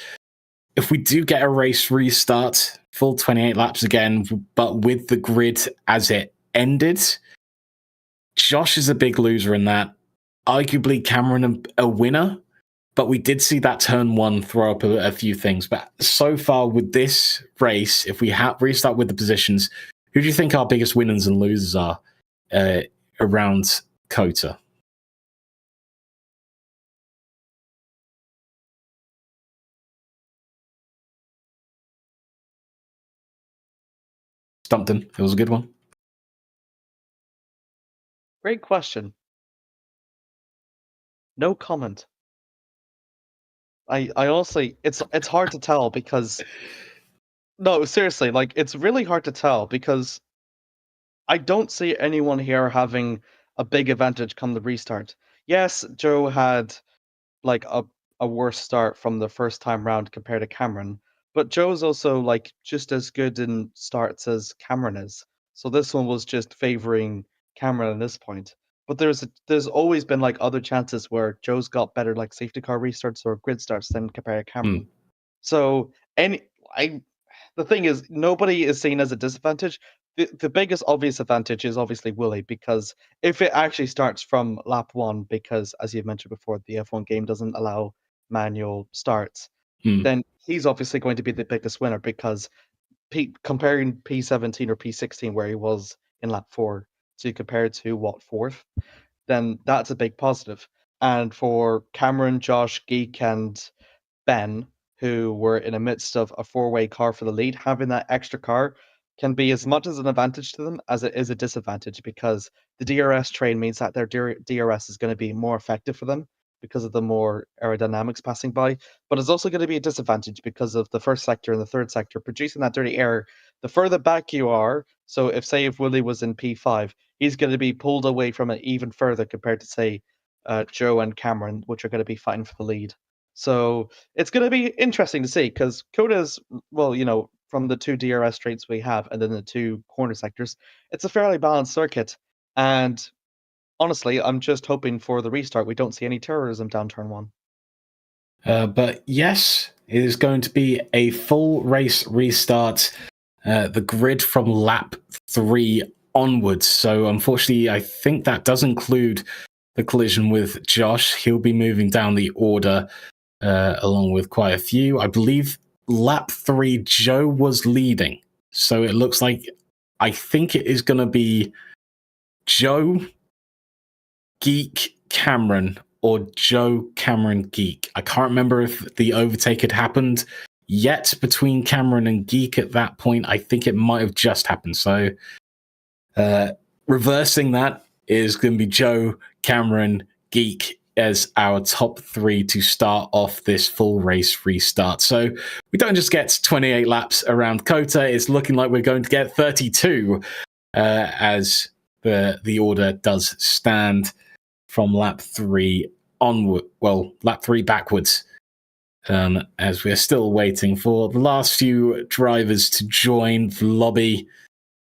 If we do get a race restart, full 28 laps again, but with the grid as it ended, Josh is a big loser in that. Arguably Cameron a winner, but we did see that turn one throw up a few things. But so far with this race, if we restart with the positions, who do you think our biggest winners and losers are around COTA? Stumpton, it was a good one. Great question. No comment. I honestly, it's hard to tell because no, seriously, like it's really hard to tell because I don't see anyone here having a big advantage come the restart. Yes, Joe had like a worse start from the first time round compared to Cameron, but Joe's also like just as good in starts as Cameron is. So this one was just favoring Cameron at this point. But there's always been like other chances where Joe's got better like safety car restarts or grid starts than compared to Cameron. So the thing is, nobody is seen as a disadvantage. The biggest obvious advantage is obviously Willie, because if it actually starts from lap one, because as you've mentioned before, the F1 game doesn't allow manual starts, then he's obviously going to be the biggest winner because comparing P17 or P16 where he was in lap 4 to compare to what, 4th, then that's a big positive. And for Cameron, Josh, Geek, and Ben, who were in the midst of a four-way car for the lead, having that extra car can be as much as an advantage to them as it is a disadvantage, because the DRS train means that their DRS is going to be more effective for them because of the more aerodynamics passing by, but it's also going to be a disadvantage because of the first sector and the third sector producing that dirty air. The further back you are, so if Willie was in P5, he's going to be pulled away from it even further compared to, say, Joe and Cameron, which are going to be fighting for the lead. So it's going to be interesting to see, because COTA's, well, from the two DRS straights we have and then the two corner sectors, it's a fairly balanced circuit. And honestly, I'm just hoping for the restart we don't see any terrorism down turn one. But yes, it is going to be a full race restart. The grid from lap 3 onwards. So unfortunately, I think that does include the collision with Josh. He'll be moving down the order along with quite a few. I believe lap 3, Joe was leading. So it looks like, I think it is going to be Joe, Geek, Cameron, or Joe, Cameron, Geek. I can't remember if the overtake had happened yet between Cameron and Geek at that point. I think it might have just happened. So reversing that is going to be Joe, Cameron, Geek as our top 3 to start off this full race restart. So we don't just get 28 laps around COTA. It's looking like we're going to get 32 as the order does stand from lap 3 onward. Well, lap 3 backwards. As we're still waiting for the last few drivers to join the lobby.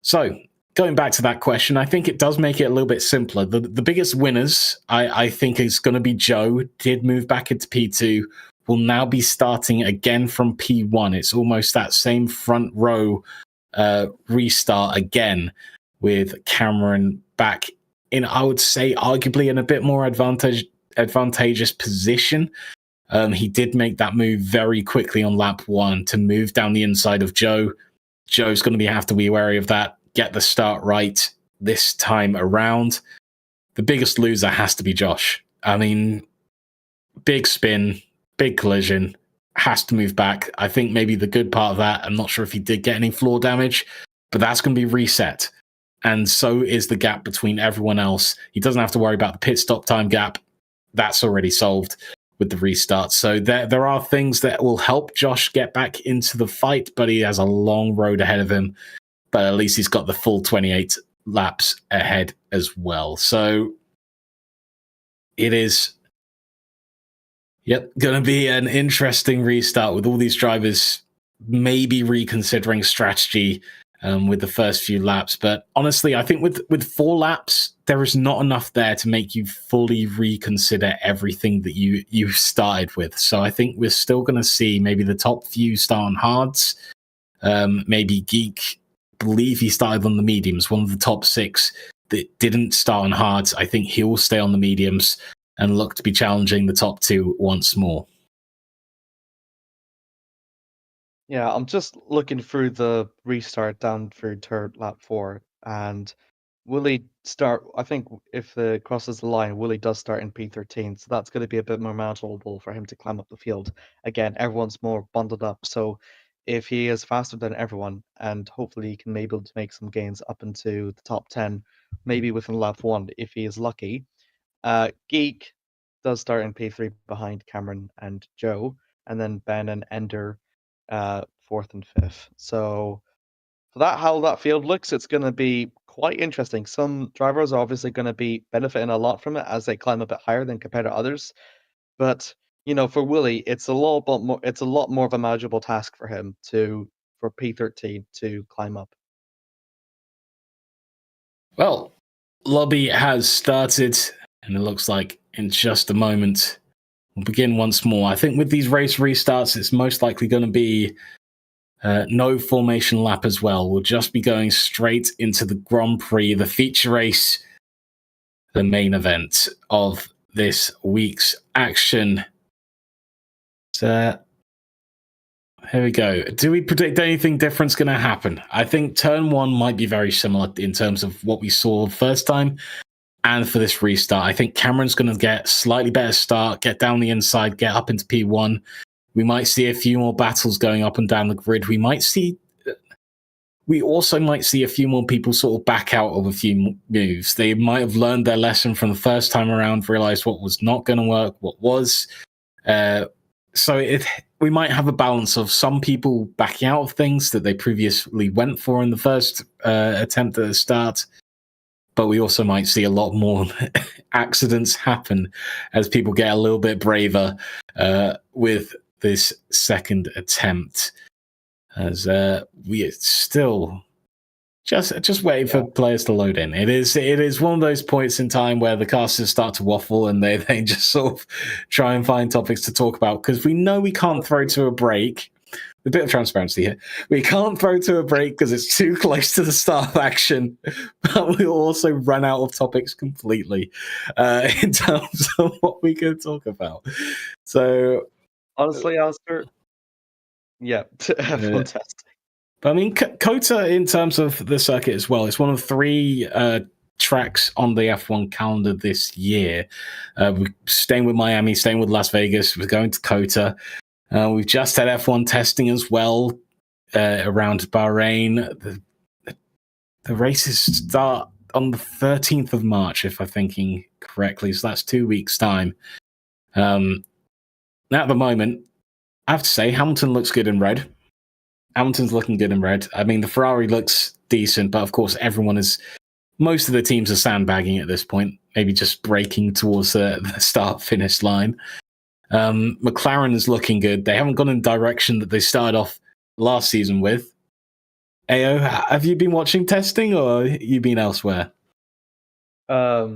So, going back to that question, I think it does make it a little bit simpler. The biggest winners, I think, is going to be Joe. Did move back into P2. Will now be starting again from P1. It's almost that same front row restart again with Cameron back in, I would say, arguably in a bit more advantageous position. He did make that move very quickly on lap 1 to move down the inside of Joe. Joe's going to have to be wary of that, get the start right this time around. The biggest loser has to be Josh. I mean, big spin, big collision, has to move back. I think maybe the good part of that, I'm not sure if he did get any floor damage, but that's going to be reset. And so is the gap between everyone else. He doesn't have to worry about the pit stop time gap. That's already solved with the restart. So there are things that will help Josh get back into the fight, but he has a long road ahead of him. But at least he's got the full 28 laps ahead as well. So it is, going to be an interesting restart with all these drivers maybe reconsidering strategy with the first few laps. But honestly, I think with 4 laps, there is not enough there to make you fully reconsider everything that you started with. So I think we're still going to see maybe the top few start on hards. Maybe Geek, believe he started on the mediums, one of the top 6 that didn't start on hards. I think he'll stay on the mediums and look to be challenging the top 2 once more. Yeah, I'm just looking through the restart down through lap 4, and will he start? I think if it crosses the line, Willie does start in P13, so that's going to be a bit more manageable for him to climb up the field. Again, everyone's more bundled up, so if he is faster than everyone, and hopefully he can maybe able to make some gains up into the top 10, maybe within lap 1 if he is lucky. Geek does start in P3 behind Cameron and Joe, and then Ben and Ender 4th and 5th. So for that, how that field looks, it's going to be quite interesting. Some drivers are obviously going to be benefiting a lot from it as they climb a bit higher than compared to others. But for Willie, it's a lot more. It's a lot more of a manageable task for him for P13 to climb up. Well, lobby has started, and it looks like in just a moment we'll begin once more. I think with these race restarts, it's most likely going to be no formation lap as well. We'll just be going straight into the Grand Prix, the feature race, the main event of this week's action. So, here we go. Do we predict anything different's going to happen? I think turn 1 might be very similar in terms of what we saw first time. And for this restart, I think Cameron's going to get slightly better start, get down the inside, get up into P1. We might see a few more battles going up and down the grid. We also might see a few more people sort of back out of a few moves. They might have learned their lesson from the first time around, realized what was not going to work, what was. So we might have a balance of some people backing out of things that they previously went for in the first attempt at the start. But we also might see a lot more accidents happen as people get a little bit braver with this second attempt. As we are still just waiting for players to load in. It is one of those points in time where the casters start to waffle and they just sort of try and find topics to talk about, because we know we can't throw to a break. A bit of transparency here. We can't throw to a break because it's too close to the start of action, but we'll also run out of topics completely in terms of what we can talk about. So, honestly, Alistair, fantastic. But I mean, COTA, in terms of the circuit as well, it's one of 3 tracks on the F1 calendar this year. We're staying with Miami, staying with Las Vegas. We're going to COTA. We've just had F1 testing as well around Bahrain. The races start on the 13th of March, if I'm thinking correctly. So that's 2 weeks' time. Now, at the moment, I have to say, Hamilton looks good in red. Hamilton's looking good in red. I mean, the Ferrari looks decent, but of course, most of the teams are sandbagging at this point, maybe just breaking towards the start-finish line. McLaren is looking good. They haven't gone in the direction that they started off last season with. Ayo, have you been watching testing, or have you been elsewhere? I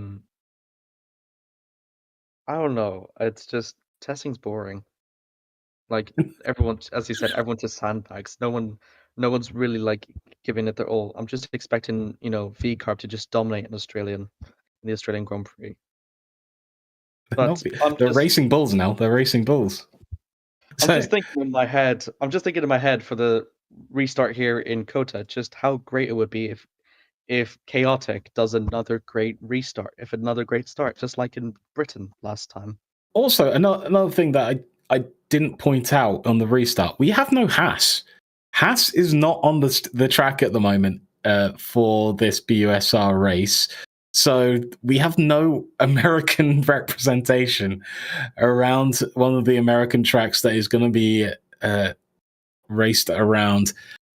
don't know. It's just testing's boring. Like everyone, as you said, everyone just sandbags. No one's really like giving it their all. I'm just expecting, VCarb to just dominate an Australian. in the Australian Grand Prix. But they're racing bulls now. They're racing bulls. I'm just thinking in my head for the restart here in COTA, just how great it would be if Chaotic does another great restart, if another great start, just like in Britain last time. Also, another thing that I didn't point out on the restart, we have no Haas. Haas is not on the track at the moment for this BUSR race. So we have no American representation around one of the American tracks that is going to be raced around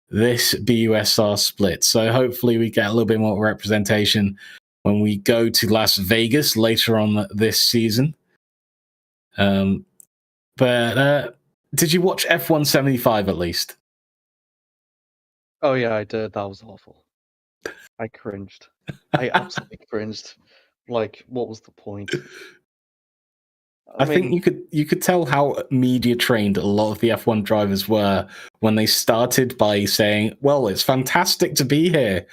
this BUSR split. So hopefully we get a little bit more representation when we go to Las Vegas later on this season. But did you watch F1 75 at least? Oh yeah, I did. That was awful. I cringed. I absolutely cringed. Like, what was the point? I think you could tell how media trained a lot of the F1 drivers were when they started by saying, "Well, it's fantastic to be here,"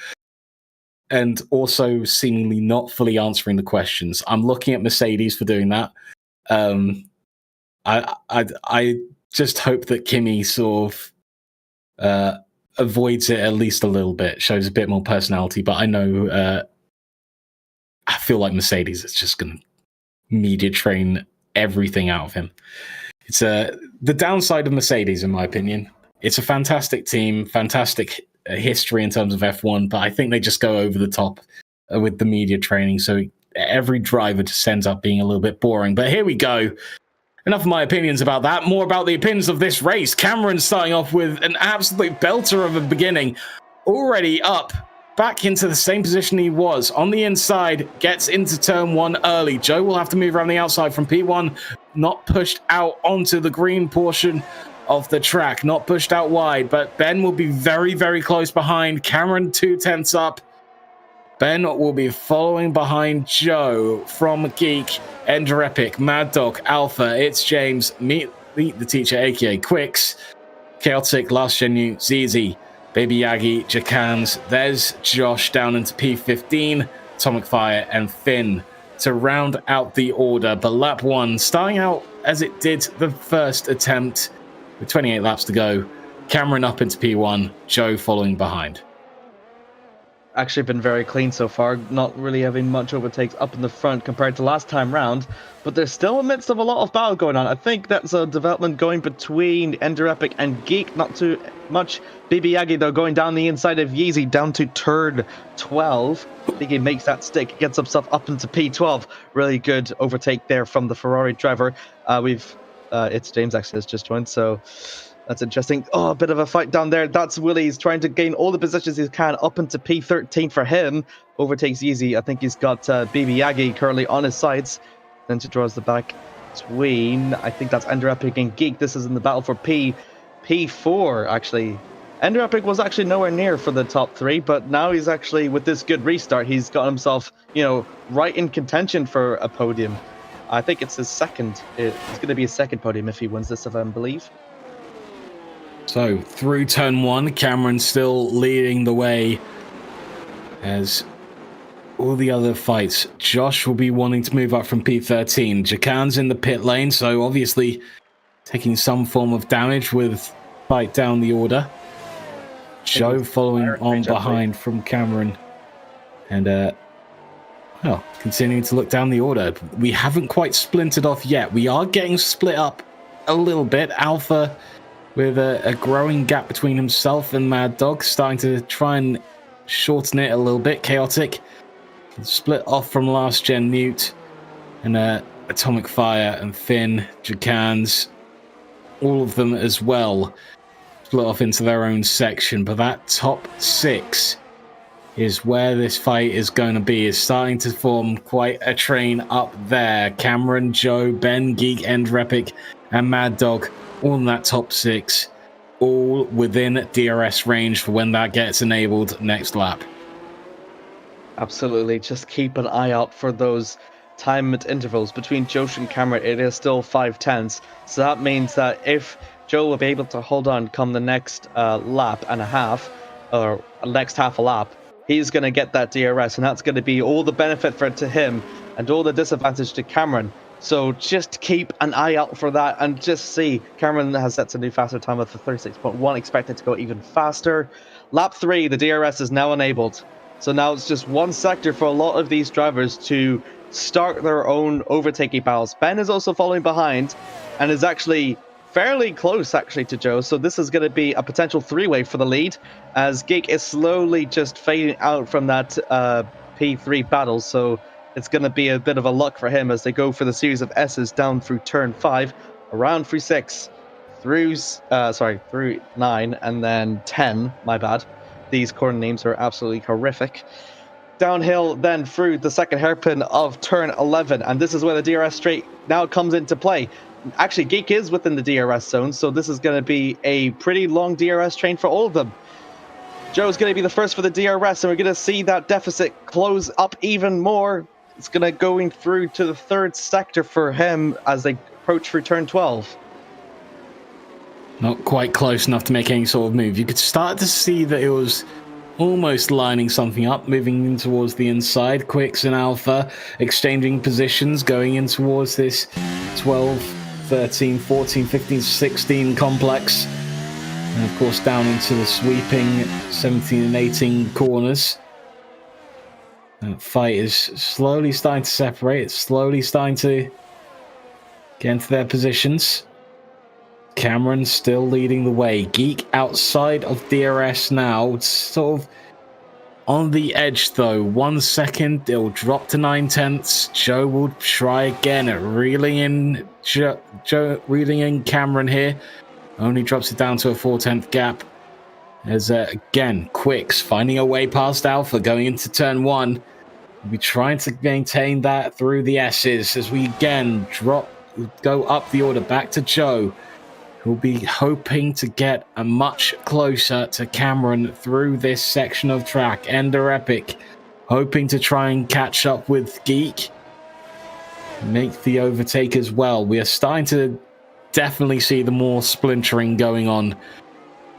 and also seemingly not fully answering the questions. I'm looking at Mercedes for doing that. I just hope that Kimi sort of avoids it at least a little bit, shows a bit more personality. But I know I feel like Mercedes is just going to media train everything out of him. It's the downside of Mercedes, in my opinion. It's a fantastic team, fantastic history in terms of F1, but I think they just go over the top with the media training. So every driver just ends up being a little bit boring. But here we go. Enough of my opinions about that. More about the opinions of this race. Cameron starting off with an absolute belter of a beginning. Already up, back into the same position he was. On the inside, gets into turn one early. Joe will have to move around the outside from P1. Not pushed out onto the green portion of the track. Not pushed out wide, but Ben will be very, very close behind. Cameron 2/10 up. Ben will be following behind Joe from Geek, Ender Epic, Mad Dog, Alpha. It's James, Meet the Teacher, aka Quicks, Chaotic, Last Genu, ZZ, Baby Yagi, Jacans. There's Josh down into P15, Atomic Fire, and Finn to round out the order. But lap one, starting out as it did the first attempt, with 28 laps to go. Cameron up into P1, Joe following behind. Actually been very clean so far, not really having much overtakes up in the front compared to last time round, but there's still in the midst of a lot of battle going on. I think that's a development going between Ender Epic and Geek, not too much. BB Yagi though going down the inside of Yeezy down to turn 12. I think he makes that stick, gets himself up into P12. Really good overtake there from the Ferrari driver. It's James actually has just joined, so that's interesting. Oh, a bit of a fight down there. That's Willie. He's trying to gain all the positions he can up into P13 for him. Overtakes Yeezy. I think he's got BB Yagi currently on his sides. Then she draws the back between, I think that's Ender Epic and Geek. This is in the battle for P4, actually. Ender Epic was actually nowhere near for the top three, but now he's actually, with this good restart, he's got himself, right in contention for a podium. I think it's his second. It's going to be his second podium if he wins this event, I believe. So, through turn one, Cameron still leading the way as all the other fights. Josh will be wanting to move up from P13. Jacan's in the pit lane, so obviously taking some form of damage with fight down the order. Joe following on behind from Cameron. And, continuing to look down the order. We haven't quite splintered off yet. We are getting split up a little bit. Alpha with a growing gap between himself and Mad Dog, starting to try and shorten it a little bit. Chaotic split off from Last Gen Mute, and Atomic Fire and Finn, Jacans, all of them as well, split off into their own section. But that top six is where this fight is going to be. Is starting to form quite a train up there. Cameron, Joe, Ben, Geek, Ender Epic, and Mad Dog, all in that top six, all within DRS range for when that gets enabled next lap. Absolutely. Just keep an eye out for those time intervals between Josh and Cameron. It is still 5/10. So that means that if Joe will be able to hold on come the next lap and a half, or next half a lap, he's going to get that DRS, and that's going to be all the benefit to him and all the disadvantage to Cameron. So just keep an eye out for that and just see. Cameron has set a new faster time of 36.1, expected to go even faster. Lap 3, the DRS is now enabled. So now it's just one sector for a lot of these drivers to start their own overtaking battles. Ben is also following behind and is actually fairly close to Joe. So this is going to be a potential three-way for the lead as Geek is slowly just fading out from that P3 battle. So it's going to be a bit of a luck for him as they go for the series of S's down through turn 5, around through 6, through 9, and then 10. My bad. These corner names are absolutely horrific. Downhill then through the second hairpin of turn 11, and this is where the DRS straight now comes into play. Actually, Geek is within the DRS zone, so this is going to be a pretty long DRS train for all of them. Joe's going to be the first for the DRS, and we're going to see that deficit close up even more. It's going to going through to the third sector for him as they approach through turn 12. Not quite close enough to make any sort of move. You could start to see that it was almost lining something up, moving in towards the inside. Quicks and Alpha exchanging positions, going in towards this 12, 13, 14, 15, 16 complex. And of course down into the sweeping 17 and 18 corners. That fight is slowly starting to separate. It's slowly starting to get into their positions. Cameron still leading the way. Geek outside of DRS now. It's sort of on the edge though. 1 second, it'll drop to 9/10. Joe will try again at reeling in reeling in Cameron here. Only drops it down to a 4/10 gap. As again, Quicks finding a way past Alpha going into turn 1. We'll be trying to maintain that through the S's as we again go up the order back to Joe. We'll be hoping to get a much closer to Cameron through this section of track. Ender Epic hoping to try and catch up with Geek. Make the overtake as well. We are starting to definitely see the more splintering going on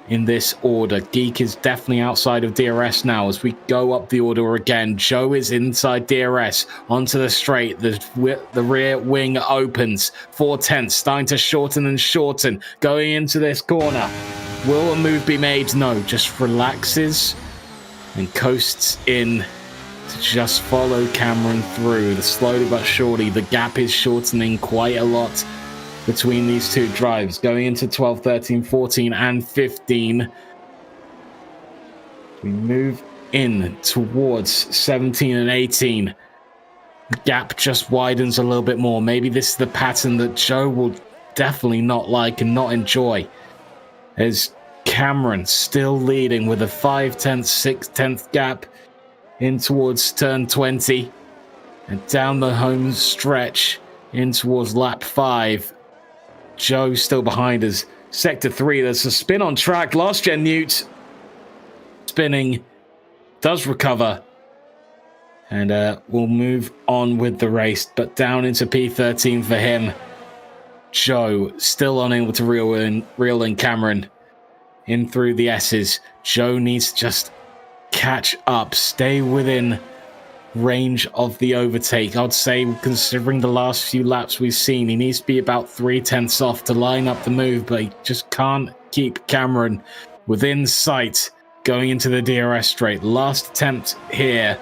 in this order. Geek is definitely outside of DRS now as we go up the order again. Joe is inside DRS onto the straight. The rear wing opens. 4/10, starting to shorten and shorten. Going into this corner. Will a move be made? No, just relaxes and coasts in to just follow Cameron through. Slowly but surely, the gap is shortening quite a lot between these two drives, going into 12, 13, 14, and 15. We move in towards 17 and 18. The gap just widens a little bit more. Maybe this is the pattern that Joe will definitely not like and not enjoy. As Cameron still leading with a 5/10, 6/10 gap in towards turn 20. And down the home stretch in towards lap 5. Joe still behind us. Sector 3, there's a spin on track. Last gen Newt spinning. Does recover. And we'll move on with the race. But down into P13 for him. Joe still unable to reel in Cameron in through the S's. Joe needs to just catch up. Stay within range of the overtake. I'd say, considering the last few laps we've seen, he needs to be about 3/10 off to line up the move, but he just can't keep Cameron within sight going into the DRS straight. Last attempt here,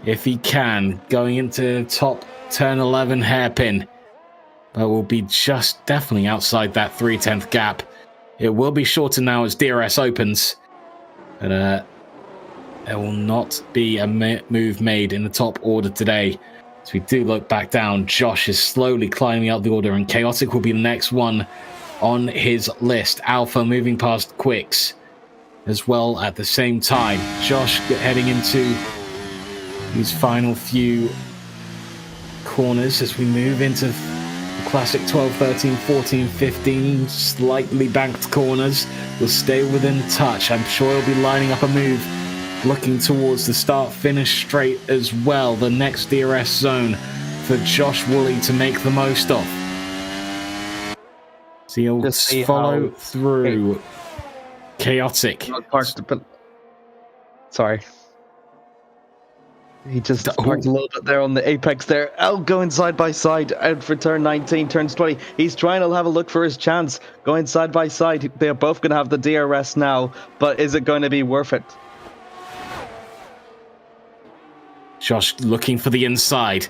if he can, going into top turn 11 hairpin, but will be just definitely outside that 3/10 gap. It will be shorter now as DRS opens, but there will not be a move made in the top order today. As we do look back down, Josh is slowly climbing up the order, and Chaotic will be the next one on his list. Alpha moving past Quicks as well at the same time. Josh heading into these final few corners as we move into the classic 12, 13, 14, 15 slightly banked corners. Will stay within touch. I'm sure he'll be lining up a move, looking towards the start-finish straight as well. The next DRS zone for Josh Woolley to make the most of. So he'll follow through. Chaotic. Sorry. He just parked a little bit there on the apex there. Going side by side out for turn 19, turns 20. He's trying to have a look for his chance. Going side by side. They're both going to have the DRS now, but is it going to be worth it? Josh looking for the inside,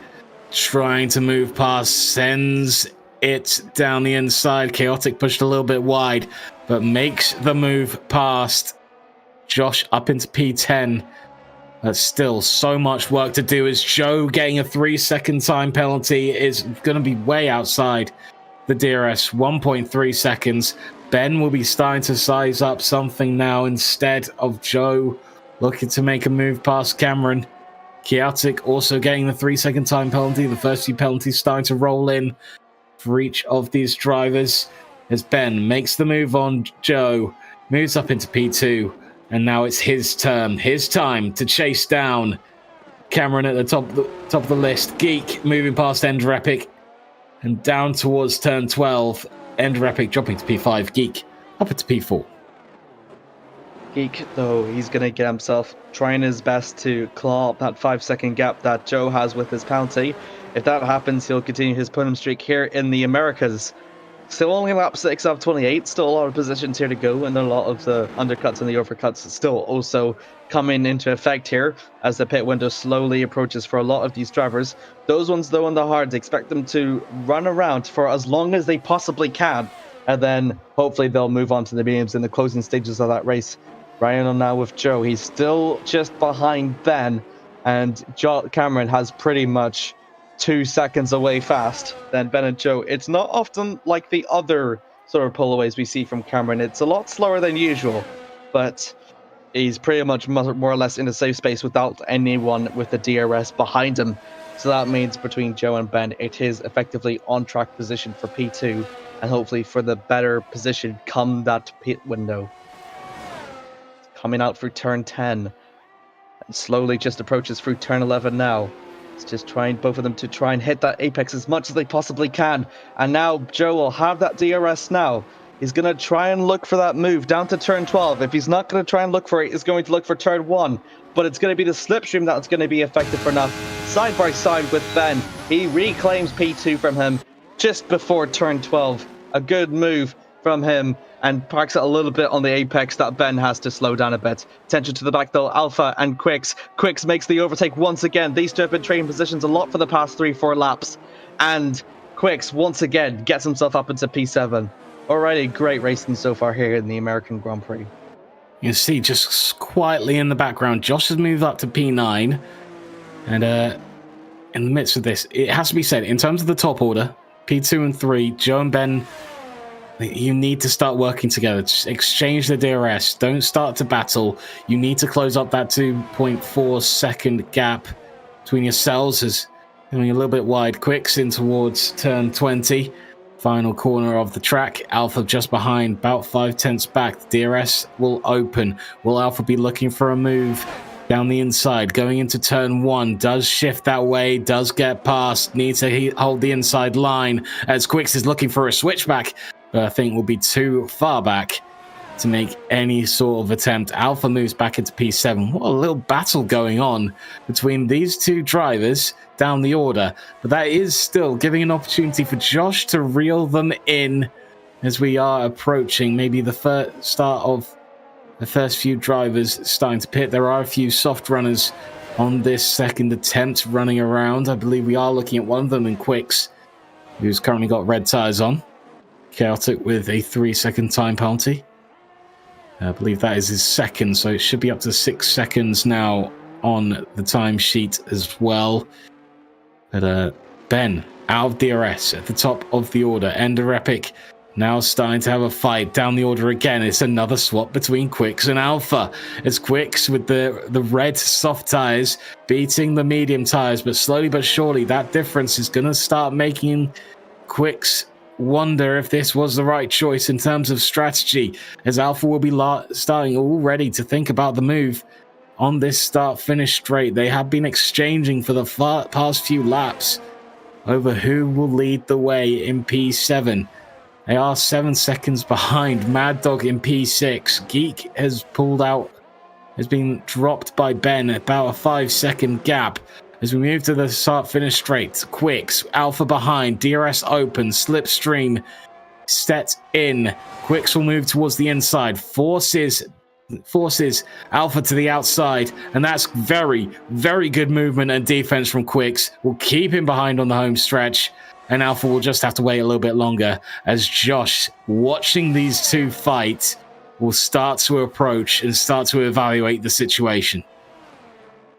trying to move past, sends it down the inside. Chaotic pushed a little bit wide, but makes the move past. Josh up into P10. But still so much work to do, as Joe getting a 3-second time penalty is going to be way outside the DRS, 1.3 seconds. Ben will be starting to size up something now instead of Joe looking to make a move past Cameron. Chaotic also getting the 3-second time penalty. The first few penalties starting to roll in for each of these drivers as Ben makes the move on Joe, moves up into P2, and now it's his turn, his time to chase down Cameron at the top of the list. Geek moving past Ender Epic and down towards turn 12. Ender Epic dropping to P5. Geek up into P4. Geek, though, he's going to get himself trying his best to claw up that 5-second gap that Joe has with his penalty. If that happens, he'll continue his podium streak here in the Americas. Still only lap 6 of 28, still a lot of positions here to go, and a lot of the undercuts and the overcuts still also coming into effect here as the pit window slowly approaches for a lot of these drivers. Those ones, though, on the hards, expect them to run around for as long as they possibly can, and then hopefully they'll move on to the mediums in the closing stages of that race. Ryan on now with Joe. He's still just behind Ben, and Cameron has pretty much 2 seconds away fast than Ben and Joe. It's not often like the other sort of pullaways we see from Cameron. It's a lot slower than usual, but he's pretty much more or less in a safe space without anyone with the DRS behind him. So that means between Joe and Ben, it is effectively on-track position for P2, and hopefully for the better position come that pit window. Coming out through turn 10, and slowly just approaches through turn 11 now. It's just trying both of them to try and hit that apex as much as they possibly can. And now Joe will have that DRS now. He's going to try and look for that move down to turn 12. If he's not going to try and look for it, he's going to look for turn 1. But it's going to be the slipstream that's going to be effective for now. Side by side with Ben. He reclaims P2 from him just before turn 12. A good move from him, and parks it a little bit on the apex that Ben has to slow down a bit. Attention to the back though, Alpha and Quicks. Quicks makes the overtake once again. These two have been trading positions a lot for the past 3-4 laps. And Quicks once again gets himself up into P7. Already great racing so far here in the American Grand Prix. You see just quietly in the background, Josh has moved up to P9. And in the midst of this, it has to be said, in terms of the top order, P2 and 3, Joe and Ben, you need to start working together. Just exchange the DRS. Don't start to battle. You need to close up that 2.4 second gap between yourselves, as you're a little bit wide. Quicks in towards turn 20. Final corner of the track. Alpha just behind, about 5/10 back. The DRS will open. Will Alpha be looking for a move down the inside? Going into turn 1. Does shift that way. Does get past. Needs to hold the inside line as Quicks is looking for a switchback, but I think will be too far back to make any sort of attempt. Alpha moves back into P7. What a little battle going on between these two drivers down the order. But that is still giving an opportunity for Josh to reel them in as we are approaching maybe the start of the first few drivers starting to pit. There are a few soft runners on this second attempt running around. I believe we are looking at one of them in Quicks, who's currently got red tires on. Chaotic with a 3-second time penalty. I believe that is his second, so it should be up to 6 seconds now on the timesheet as well. But Ben out of DRS at the top of the order. Ender Epic now starting to have a fight down the order again. It's another swap between Quicks and Alpha. It's Quicks with the red soft tires beating the medium tires, but slowly but surely that difference is going to start making Quicks wonder if this was the right choice in terms of strategy, as Alpha will be starting already to think about the move on this start-finish straight. They have been exchanging for the past few laps over who will lead the way in P7. They are 7 seconds behind Mad Dog in P6. Geek has pulled out has been dropped by Ben, about a 5-second gap. As we move to the start-finish straight, Quicks, Alpha behind, DRS open, Slipstream set in. Quicks will move towards the inside, forces Alpha to the outside, and that's very, very good movement and defense from Quicks. Will keep him behind on the home stretch, and Alpha will just have to wait a little bit longer as Josh, watching these two fight, will start to approach and start to evaluate the situation.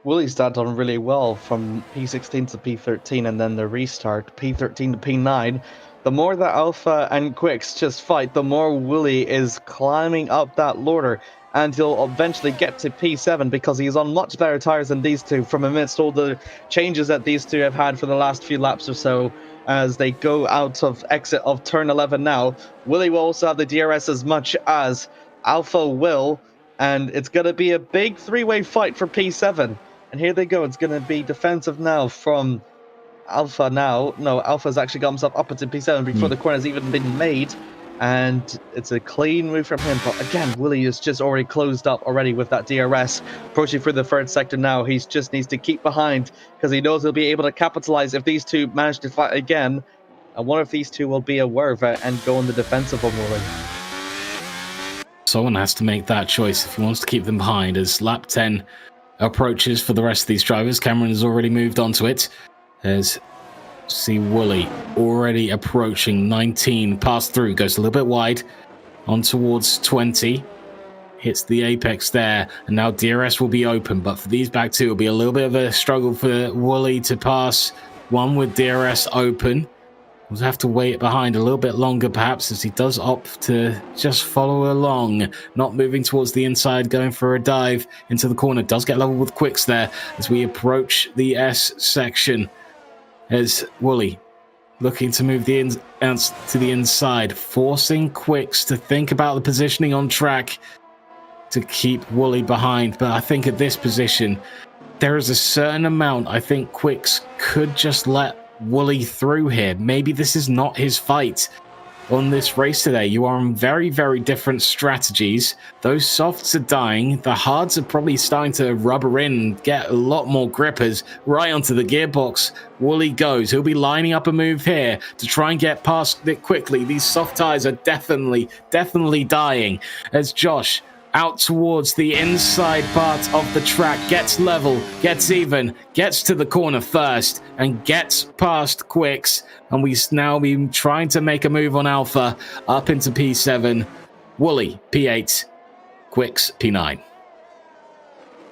Willie's done really well from P16 to P13 and then the restart, P13 to P9. The more that Alpha and Quicks just fight, the more Willie is climbing up that ladder, and he'll eventually get to P7 because he's on much better tires than these two from amidst all the changes that these two have had for the last few laps or so as they go out of exit of turn 11 now. Willie will also have the DRS as much as Alpha will, and it's going to be a big three-way fight for P7. And here they go. It's going to be defensive now from Alpha now. No, Alpha's actually got himself up into P7 before the corner has even been made. And it's a clean move from him. But again, Willie is just already closed up already with that DRS. Approaching for the third sector now. He just needs to keep behind because he knows he'll be able to capitalize if these two manage to fight again. And one of these two will be aware of it and go on the defensive on Willie. Someone has to make that choice if he wants to keep them behind as lap 10 approaches for the rest of these drivers. Cameron has already moved onto it. There's see Wooly already approaching 19, pass through, goes a little bit wide on towards 20, hits the apex there, and now DRS will be open, but for these back two it'll be a little bit of a struggle for Wooly to pass one with DRS open. We'll have to wait behind a little bit longer perhaps as he does opt to just follow along, not moving towards the inside, going for a dive into the corner. Does get level with Quicks there as we approach the S section. As Wooly looking to move the to the inside, forcing Quicks to think about the positioning on track to keep Wooly behind. But I think at this position, there is a certain amount I think Quicks could just let Wooly through here. Maybe this is not his fight on this race today. You are on very, very different strategies. Those softs are dying. The hards are probably starting to rubber in and get a lot more grippers right onto the gearbox. Wooly goes. He'll be lining up a move here to try and get past it quickly. These soft tires are definitely dying as Josh out towards the inside part of the track, gets level, gets even, gets to the corner first, and gets past Quicks. And we now be trying to make a move on Alpha up into P7. Wooly, P8, Quicks, P9.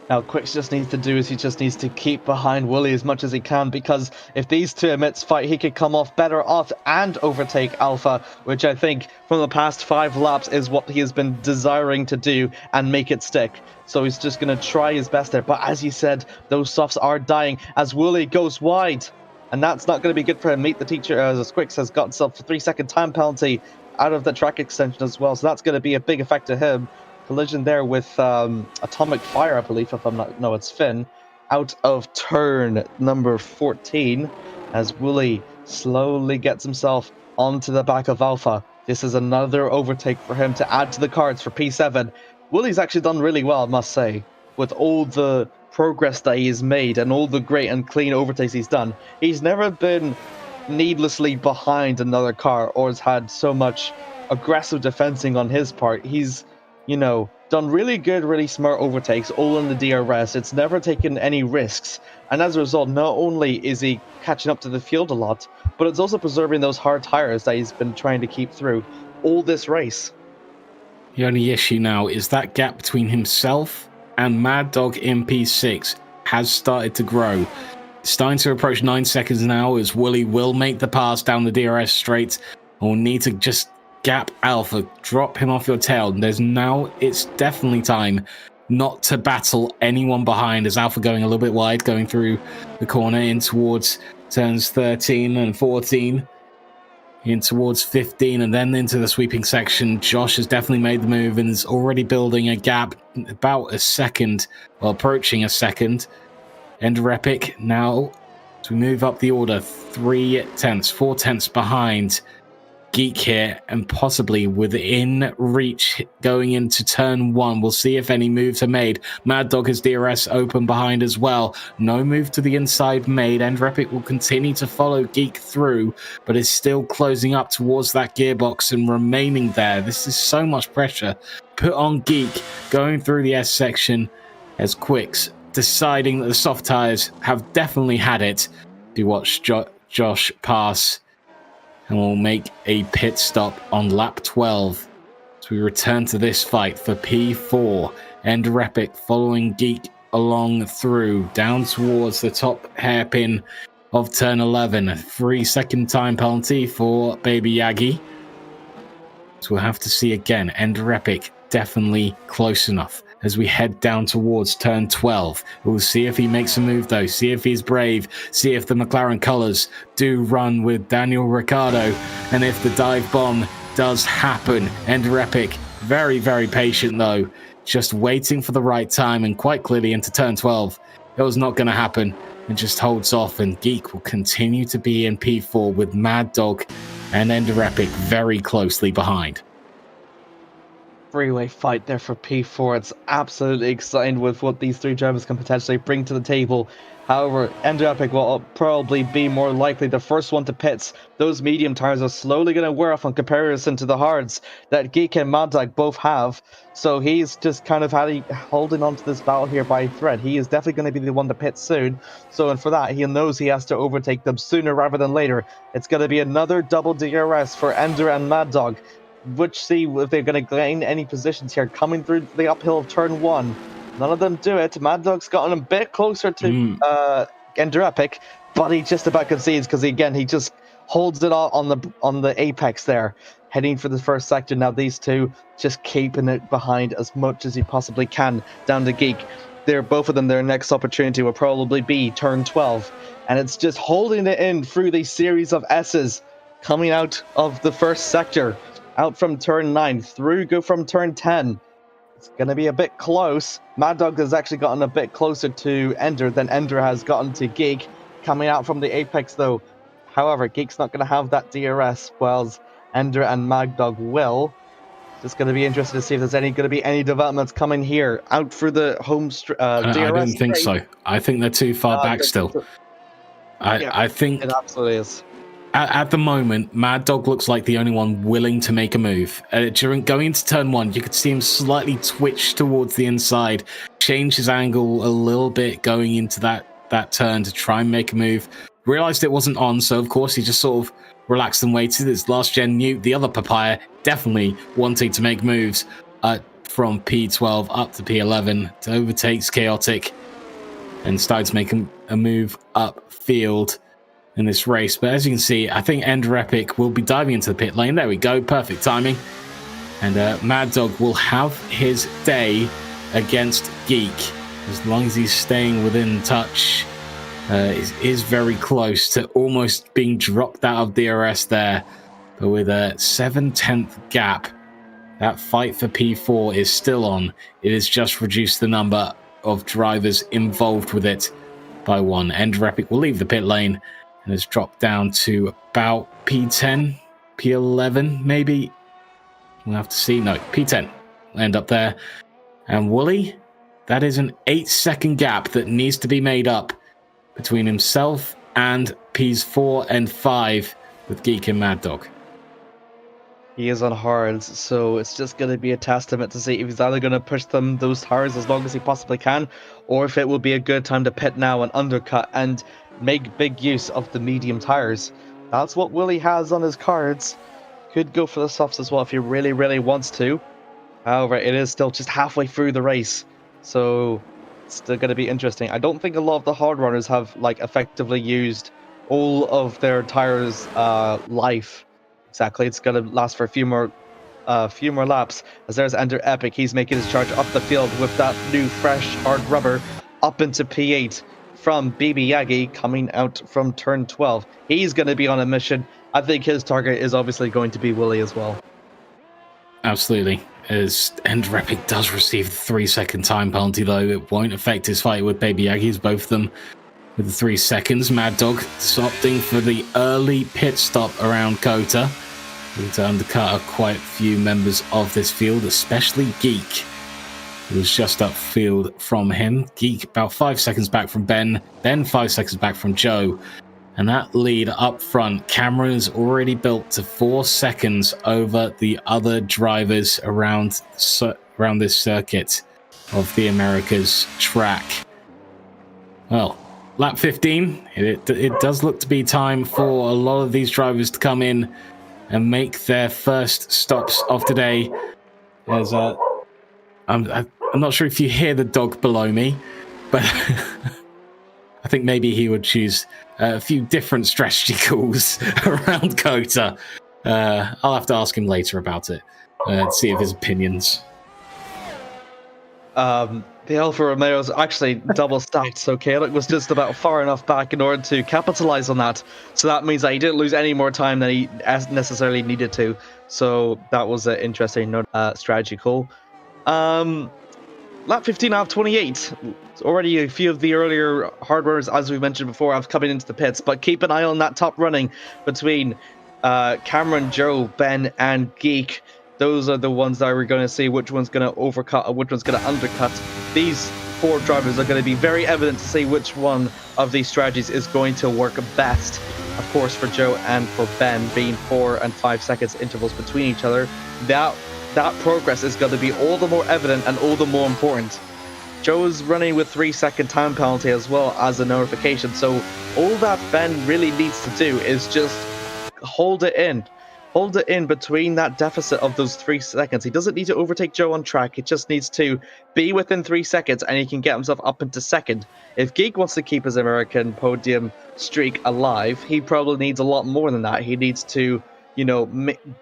Now, Quicks just needs to do is he just needs to keep behind Wooly as much as he can, because if these two amidst fight, he could come off better off and overtake Alpha, which I think from the past 5 laps is what he has been desiring to do and make it stick. So he's just going to try his best there. But as you said, those softs are dying as Wooly goes wide. And that's not going to be good for him. Meet the teacher as Quicks has got himself a 3-second time penalty out of the track extension as well. So that's going to be a big effect to him. Collision there with Atomic Fire, I believe, if I'm not... No, it's Finn. Out of turn number 14 as Wooly slowly gets himself onto the back of Alpha. This is another overtake for him to add to the cards for P7. Wooly's actually done really well, I must say, with all the progress that he's made and all the great and clean overtakes he's done. He's never been needlessly behind another car or has had so much aggressive defensing on his part. He's, you know, done really good, really smart overtakes, all in the DRS. It's never taken any risks. And as a result, not only is he catching up to the field a lot, but it's also preserving those hard tires that he's been trying to keep through all this race. The only issue now is that gap between himself and Mad Dog in P6 has started to grow. It's starting to approach 9 seconds now as Wooly will make the pass down the DRS straight. We'll need to just gap Alpha, drop him off your tail. It's definitely time not to battle anyone behind as Alpha going a little bit wide, going through the corner in towards turns 13 and 14, in towards 15, and then into the sweeping section. Josh has definitely made the move and is already building a gap about a second, well, approaching a second. Ender Epic now, as we move up the order, 4 tenths behind Geek here and possibly within reach going into turn 1. We'll see if any moves are made. Mad Dog has DRS open behind as well. No move to the inside made. Enderepic will continue to follow Geek through, but is still closing up towards that gearbox and remaining there. This is so much pressure put on Geek going through the S section as Quicks deciding that the soft tires have definitely had it. You watch Josh pass, and we'll make a pit stop on lap 12 as we return to this fight for P4. Enderepic following Geek along through, down towards the top hairpin of turn 11. A 3-second time penalty for Baby Yagi. So we'll have to see again. Enderepic definitely close enough as we head down towards turn 12. We'll see if he makes a move though, see if he's brave, see if the McLaren colours do run with Daniel Ricciardo, and if the dive bomb does happen. Enderepic very, very patient though, just waiting for the right time, and quite clearly into turn 12, it was not going to happen, and just holds off, and Geek will continue to be in P4 with Mad Dog and Enderepic very closely behind. Three-way fight there for P4. It's absolutely exciting with what these three drivers can potentially bring to the table. However, Enderepic will probably be more likely the first one to pits. Those medium tires are slowly going to wear off in comparison to the hards that Geek and Mad Dog both have. So he's just kind of holding on to this battle here by a thread. He is definitely going to be the one to pit soon. So, and for that, he knows he has to overtake them sooner rather than later. It's going to be another double DRS for Ender and Mad Dog. Which see if they're going to gain any positions here coming through the uphill of turn 1. None of them do it. Mad Dog's gotten a bit closer to Enderepic, but he just about concedes because he just holds it all on the apex there, heading for the first sector. Now these two just keeping it behind as much as he possibly can down to Geek. They're both of them. Their next opportunity will probably be turn 12, and it's just holding it in through the series of S's coming out of the first sector. Out from turn 9, go from turn 10. It's going to be a bit close. Mad Dog has actually gotten a bit closer to Ender than Ender has gotten to Geek. Coming out from the apex though. However, Geek's not going to have that DRS, whilst Ender and Mad Dog will. Just going to be interested to see if there's going to be any developments coming here. Out for the home DRS. I don't think so. I think they're too far back still. I think it absolutely is. At the moment, Mad Dog looks like the only one willing to make a move. During going into turn 1, you could see him slightly twitch towards the inside, change his angle a little bit going into that turn to try and make a move. Realized it wasn't on, so of course he just sort of relaxed and waited. His last gen Newt, the other papaya, definitely wanting to make moves from P12 up to P11 to overtakes Chaotic and starts making a move upfield in this race. But as you can see, I think Enderepic will be diving into the pit lane. There we go, perfect timing. And Mad Dog will have his day against Geek as long as he's staying within touch. Is very close to almost being dropped out of DRS there, but with a 7/10 gap, that fight for P4 is still on. It has just reduced the number of drivers involved with it by 1. Enderepic will leave the pit lane and has dropped down to about P10, P11 maybe. We'll have to see. No, P10 will end up there. And Wooly, that is an 8-second gap that needs to be made up between himself and Ps 4 and 5 with Geek and Mad Dog. He is on hards, so it's just going to be a testament to see if he's either going to push those tires as long as he possibly can, or if it will be a good time to pit now and undercut and make big use of the medium tires. That's what Willie has on his cards. Could go for the softs as well if he really, really wants to. However, it is still just halfway through the race, so it's still going to be interesting. I don't think a lot of the hard runners have effectively used all of their tires' life. Exactly, it's going to last for a few more laps. As there's Enderepic, he's making his charge up the field with that new fresh hard rubber up into P8 from BB Yagi coming out from turn 12. He's going to be on a mission. I think his target is obviously going to be Willie as well. Absolutely. As Enderepic does receive the 3-second time penalty, though, it won't affect his fight with Baby Yagis, both of them with the 3 seconds. Mad Dog opting for the early pit stop around COTA. to undercut quite a few members of this field, especially Geek, who was just upfield from him. Geek about 5 seconds back from Ben, then 5 seconds back from Joe. And that lead up front, Cameron is already built to 4 seconds over the other drivers around this circuit of the Americas track. Well, lap 15, it does look to be time for a lot of these drivers to come in and make their first stops of today. As I'm not sure if you hear the dog below me, but I think maybe he would choose a few different strategy calls around COTA. I'll have to ask him later about it to see if his opinions. The Alfa Romeo's actually double stacked, so Caleb was just about far enough back in order to capitalize on that. So that means that he didn't lose any more time than he necessarily needed to. So that was an interesting strategy call. Lap 15 out of 28. Already a few of the earlier hardwares, as we mentioned before, have coming into the pits. But keep an eye on that top running between Cameron, Joe, Ben, and Geek. Those are the ones that we're going to see which one's going to overcut and which one's going to undercut. These 4 drivers are going to be very evident to see which one of these strategies is going to work best. Of course, for Joe and for Ben, being 4 and 5 seconds intervals between each other, that progress is going to be all the more evident and all the more important. Joe's running with 3-second time penalty as well as a notification, so all that Ben really needs to do is just hold it in between that deficit of those 3 seconds. He doesn't need to overtake Joe on track. He just needs to be within 3 seconds and he can get himself up into second. If Geek wants to keep his American podium streak alive, he probably needs a lot more than that. He needs to,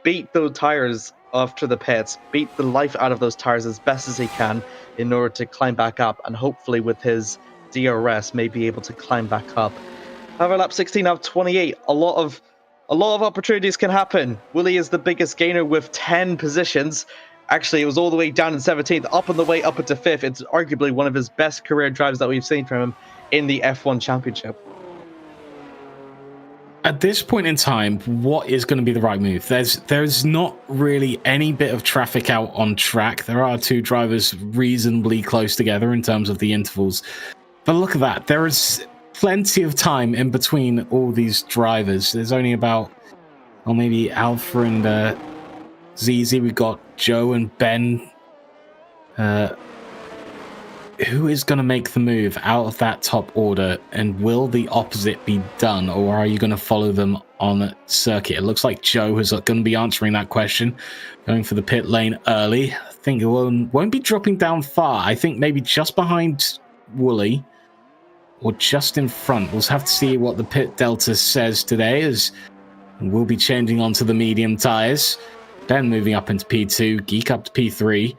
beat those tires after the pits, beat the life out of those tires as best as he can in order to climb back up, and hopefully with his DRS may be able to climb back up. However, lap 16 out of 28, a lot of opportunities can happen. Willie is the biggest gainer with 10 positions. Actually, it was all the way down in 17th, up on the way up into 5th. It's arguably one of his best career drives that we've seen from him in the F1 Championship. At this point in time, what is going to be the right move? There's not really any bit of traffic out on track. There are 2 drivers reasonably close together in terms of the intervals. But look at that. There is plenty of time in between all these drivers. There's only about, maybe Alpha and ZZ. We've got Joe and Ben. Who is going to make the move out of that top order, and will the opposite be done, or are you going to follow them on circuit? It looks like Joe is going to be answering that question, going for the pit lane early. I think it won't be dropping down far. I think maybe just behind Wooly, or just in front. We'll have to see what the pit delta says today, as we'll be changing onto the medium tyres. Ben moving up into P2, Geek up to P3.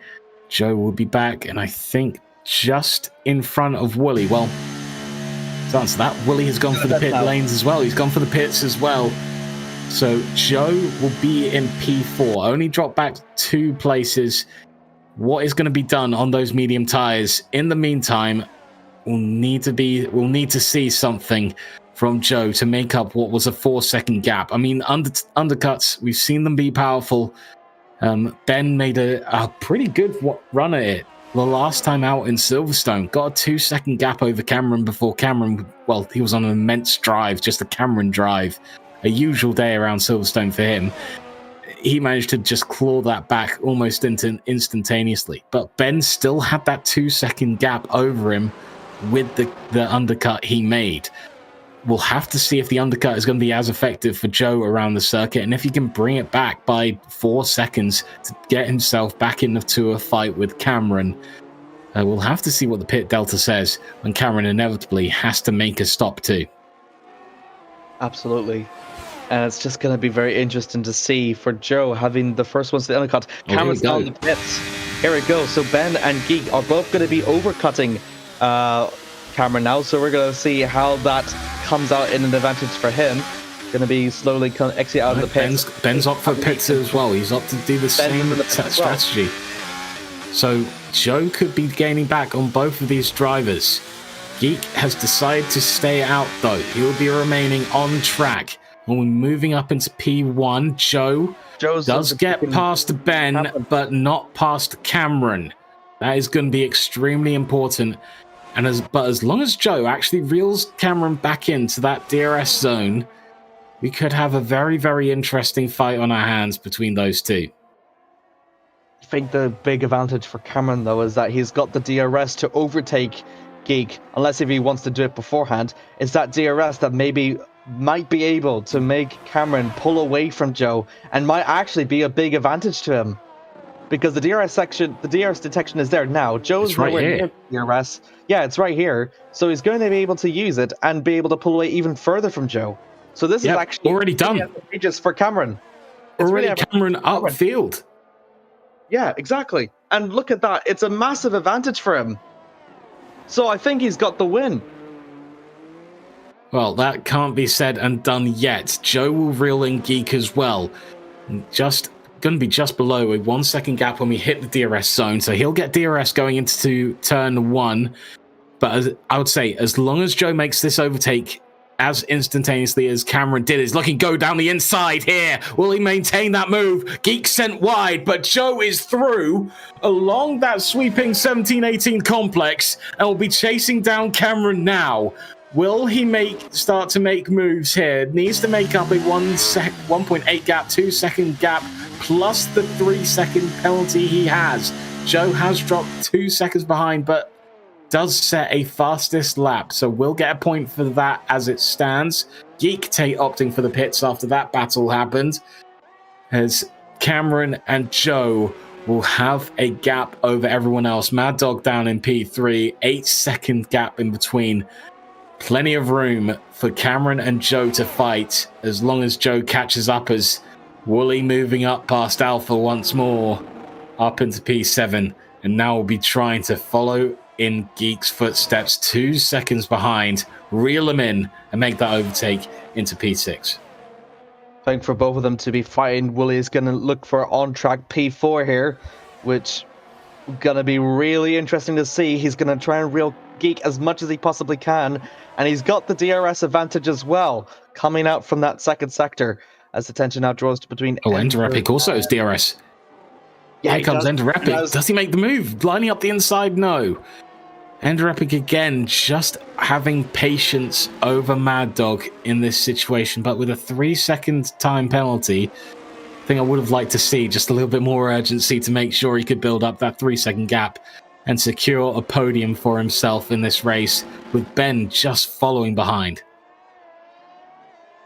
Joe will be back, and I think just in front of Wooly. Well, to answer that, Wooly has gone for the pit lanes as well. He's gone for the pits as well. So Joe will be in P4. Only dropped back 2 places. What is going to be done on those medium tyres? In the meantime, we'll need to see something from Joe to make up what was a 4-second gap. I mean, undercuts, we've seen them be powerful. Ben made a pretty good run at it the last time out in Silverstone. Got a 2-second gap over Cameron before Cameron, he was on an immense drive, just a Cameron drive. A usual day around Silverstone for him. He managed to just claw that back almost instantaneously. But Ben still had that 2-second gap over him with the undercut he made. We'll have to see if the undercut is going to be as effective for Joe around the circuit, and if he can bring it back by 4 seconds to get himself back into a fight with Cameron. We'll have to see what the pit delta says when Cameron inevitably has to make a stop too. Absolutely. And it's just going to be very interesting to see for Joe having the first ones to the undercut. Cameron's on the pits. Here we go. So Ben and Geek are both going to be overcutting Cameron now, so we're going to see how that comes out in an advantage for him. Going to be slowly exit out of the pits. Ben's up for pits as well. He's up to do the same strategy. So Joe could be gaining back on both of these drivers. Geek has decided to stay out though. He will be remaining on track When we're moving up into P1, Joe does get past Ben, but not past Cameron. That is going to be extremely important. But as long as Joe actually reels Cameron back into that DRS zone, we could have a very, very interesting fight on our hands between those two. I think the big advantage for Cameron, though, is that he's got the DRS to overtake Geek, unless if he wants to do it beforehand. It's that DRS that might be able to make Cameron pull away from Joe and might actually be a big advantage to him. Because the DRS detection is there now. Joe's right here. DRS. Yeah, it's right here. So he's going to be able to use it and be able to pull away even further from Joe. So this is actually already done. Advantageous for Cameron. It's already Cameron upfield. Yeah, exactly. And look at that. It's a massive advantage for him. So I think he's got the win. Well, that can't be said and done yet. Joe will reel in Geek as well. Just going to be just below a 1 second gap when we hit the DRS zone. So he'll get DRS going into turn 1. But I would say, as long as Joe makes this overtake as instantaneously as Cameron did, is looking go down the inside here. Will he maintain that move? Geek sent wide, but Joe is through along that sweeping 17-18 complex and will be chasing down Cameron now. Will he start to make moves here? Needs to make up a 1.8 gap, 2 second gap, plus the 3 second penalty he has. Joe has dropped 2 seconds behind, but does set a fastest lap, so we'll get a point for that as it stands. Geek opting for the pits after that battle happened, as Cameron and Joe will have a gap over everyone else. Mad Dog down in P3, 8 second gap in between. Plenty of room for Cameron and Joe to fight as long as Joe catches up, as Wooly moving up past Alpha once more up into P7, and now will be trying to follow in Geek's footsteps, 2 seconds behind, reel him in and make that overtake into P6. I think for both of them to be fighting, Wooly is going to look for on-track P4 here, which is going to be really interesting to see. He's going to try and reel Geek as much as he possibly can, and he's got the DRS advantage as well, coming out from that second sector, as the tension now draws between... Oh, Ender Epic also has DRS. Yeah, here comes Ender Epic. Does he make the move? Lining up the inside? No. Ender Epic again, just having patience over Mad Dog in this situation, but with a 3 second time penalty, I think I would have liked to see just a little bit more urgency to make sure he could build up that 3 second gap and secure a podium for himself in this race, with Ben just following behind.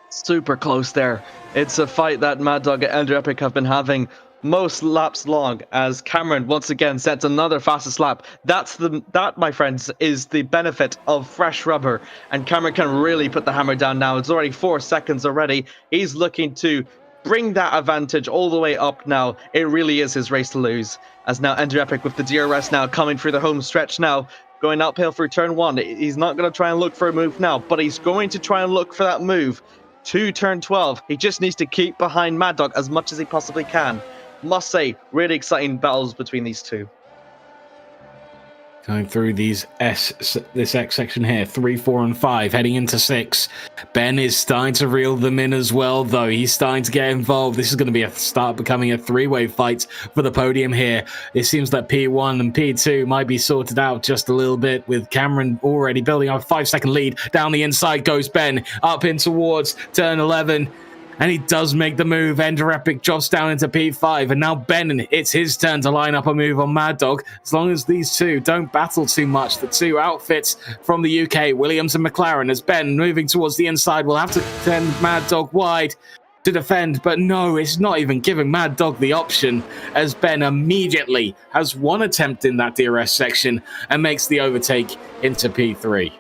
Super close there. It's a fight that Mad Dog and Ender Epic have been having most laps long, as Cameron once again sets another fastest lap. That, my friends, is the benefit of fresh rubber, and Cameron can really put the hammer down now. It's already 4 seconds already. He's looking to bring that advantage all the way up now. It really is his race to lose, as now Ender Epic with the DRS now coming through the home stretch now, going uphill through turn 1. He's not going to try and look for a move now, but he's going to try and look for that move to turn 12. He just needs to keep behind Mad Dog as much as he possibly can. Must say, really exciting battles between these two. Going through this X section here, 3, 4, and 5, heading into 6. Ben is starting to reel them in as well, though. He's starting to get involved. This is going to start becoming a 3-way fight for the podium here. It seems that P1 and P2 might be sorted out just a little bit, with Cameron already building up a 5 second lead. Down the inside goes Ben, up in towards turn 11. And he does make the move. Ender Epic drops down into P5. And now Ben, it's his turn to line up a move on Mad Dog. As long as these two don't battle too much, the two outfits from the UK, Williams and McLaren, as Ben moving towards the inside will have to send Mad Dog wide to defend. But no, it's not even giving Mad Dog the option, as Ben immediately has one attempt in that DRS section and makes the overtake into P3.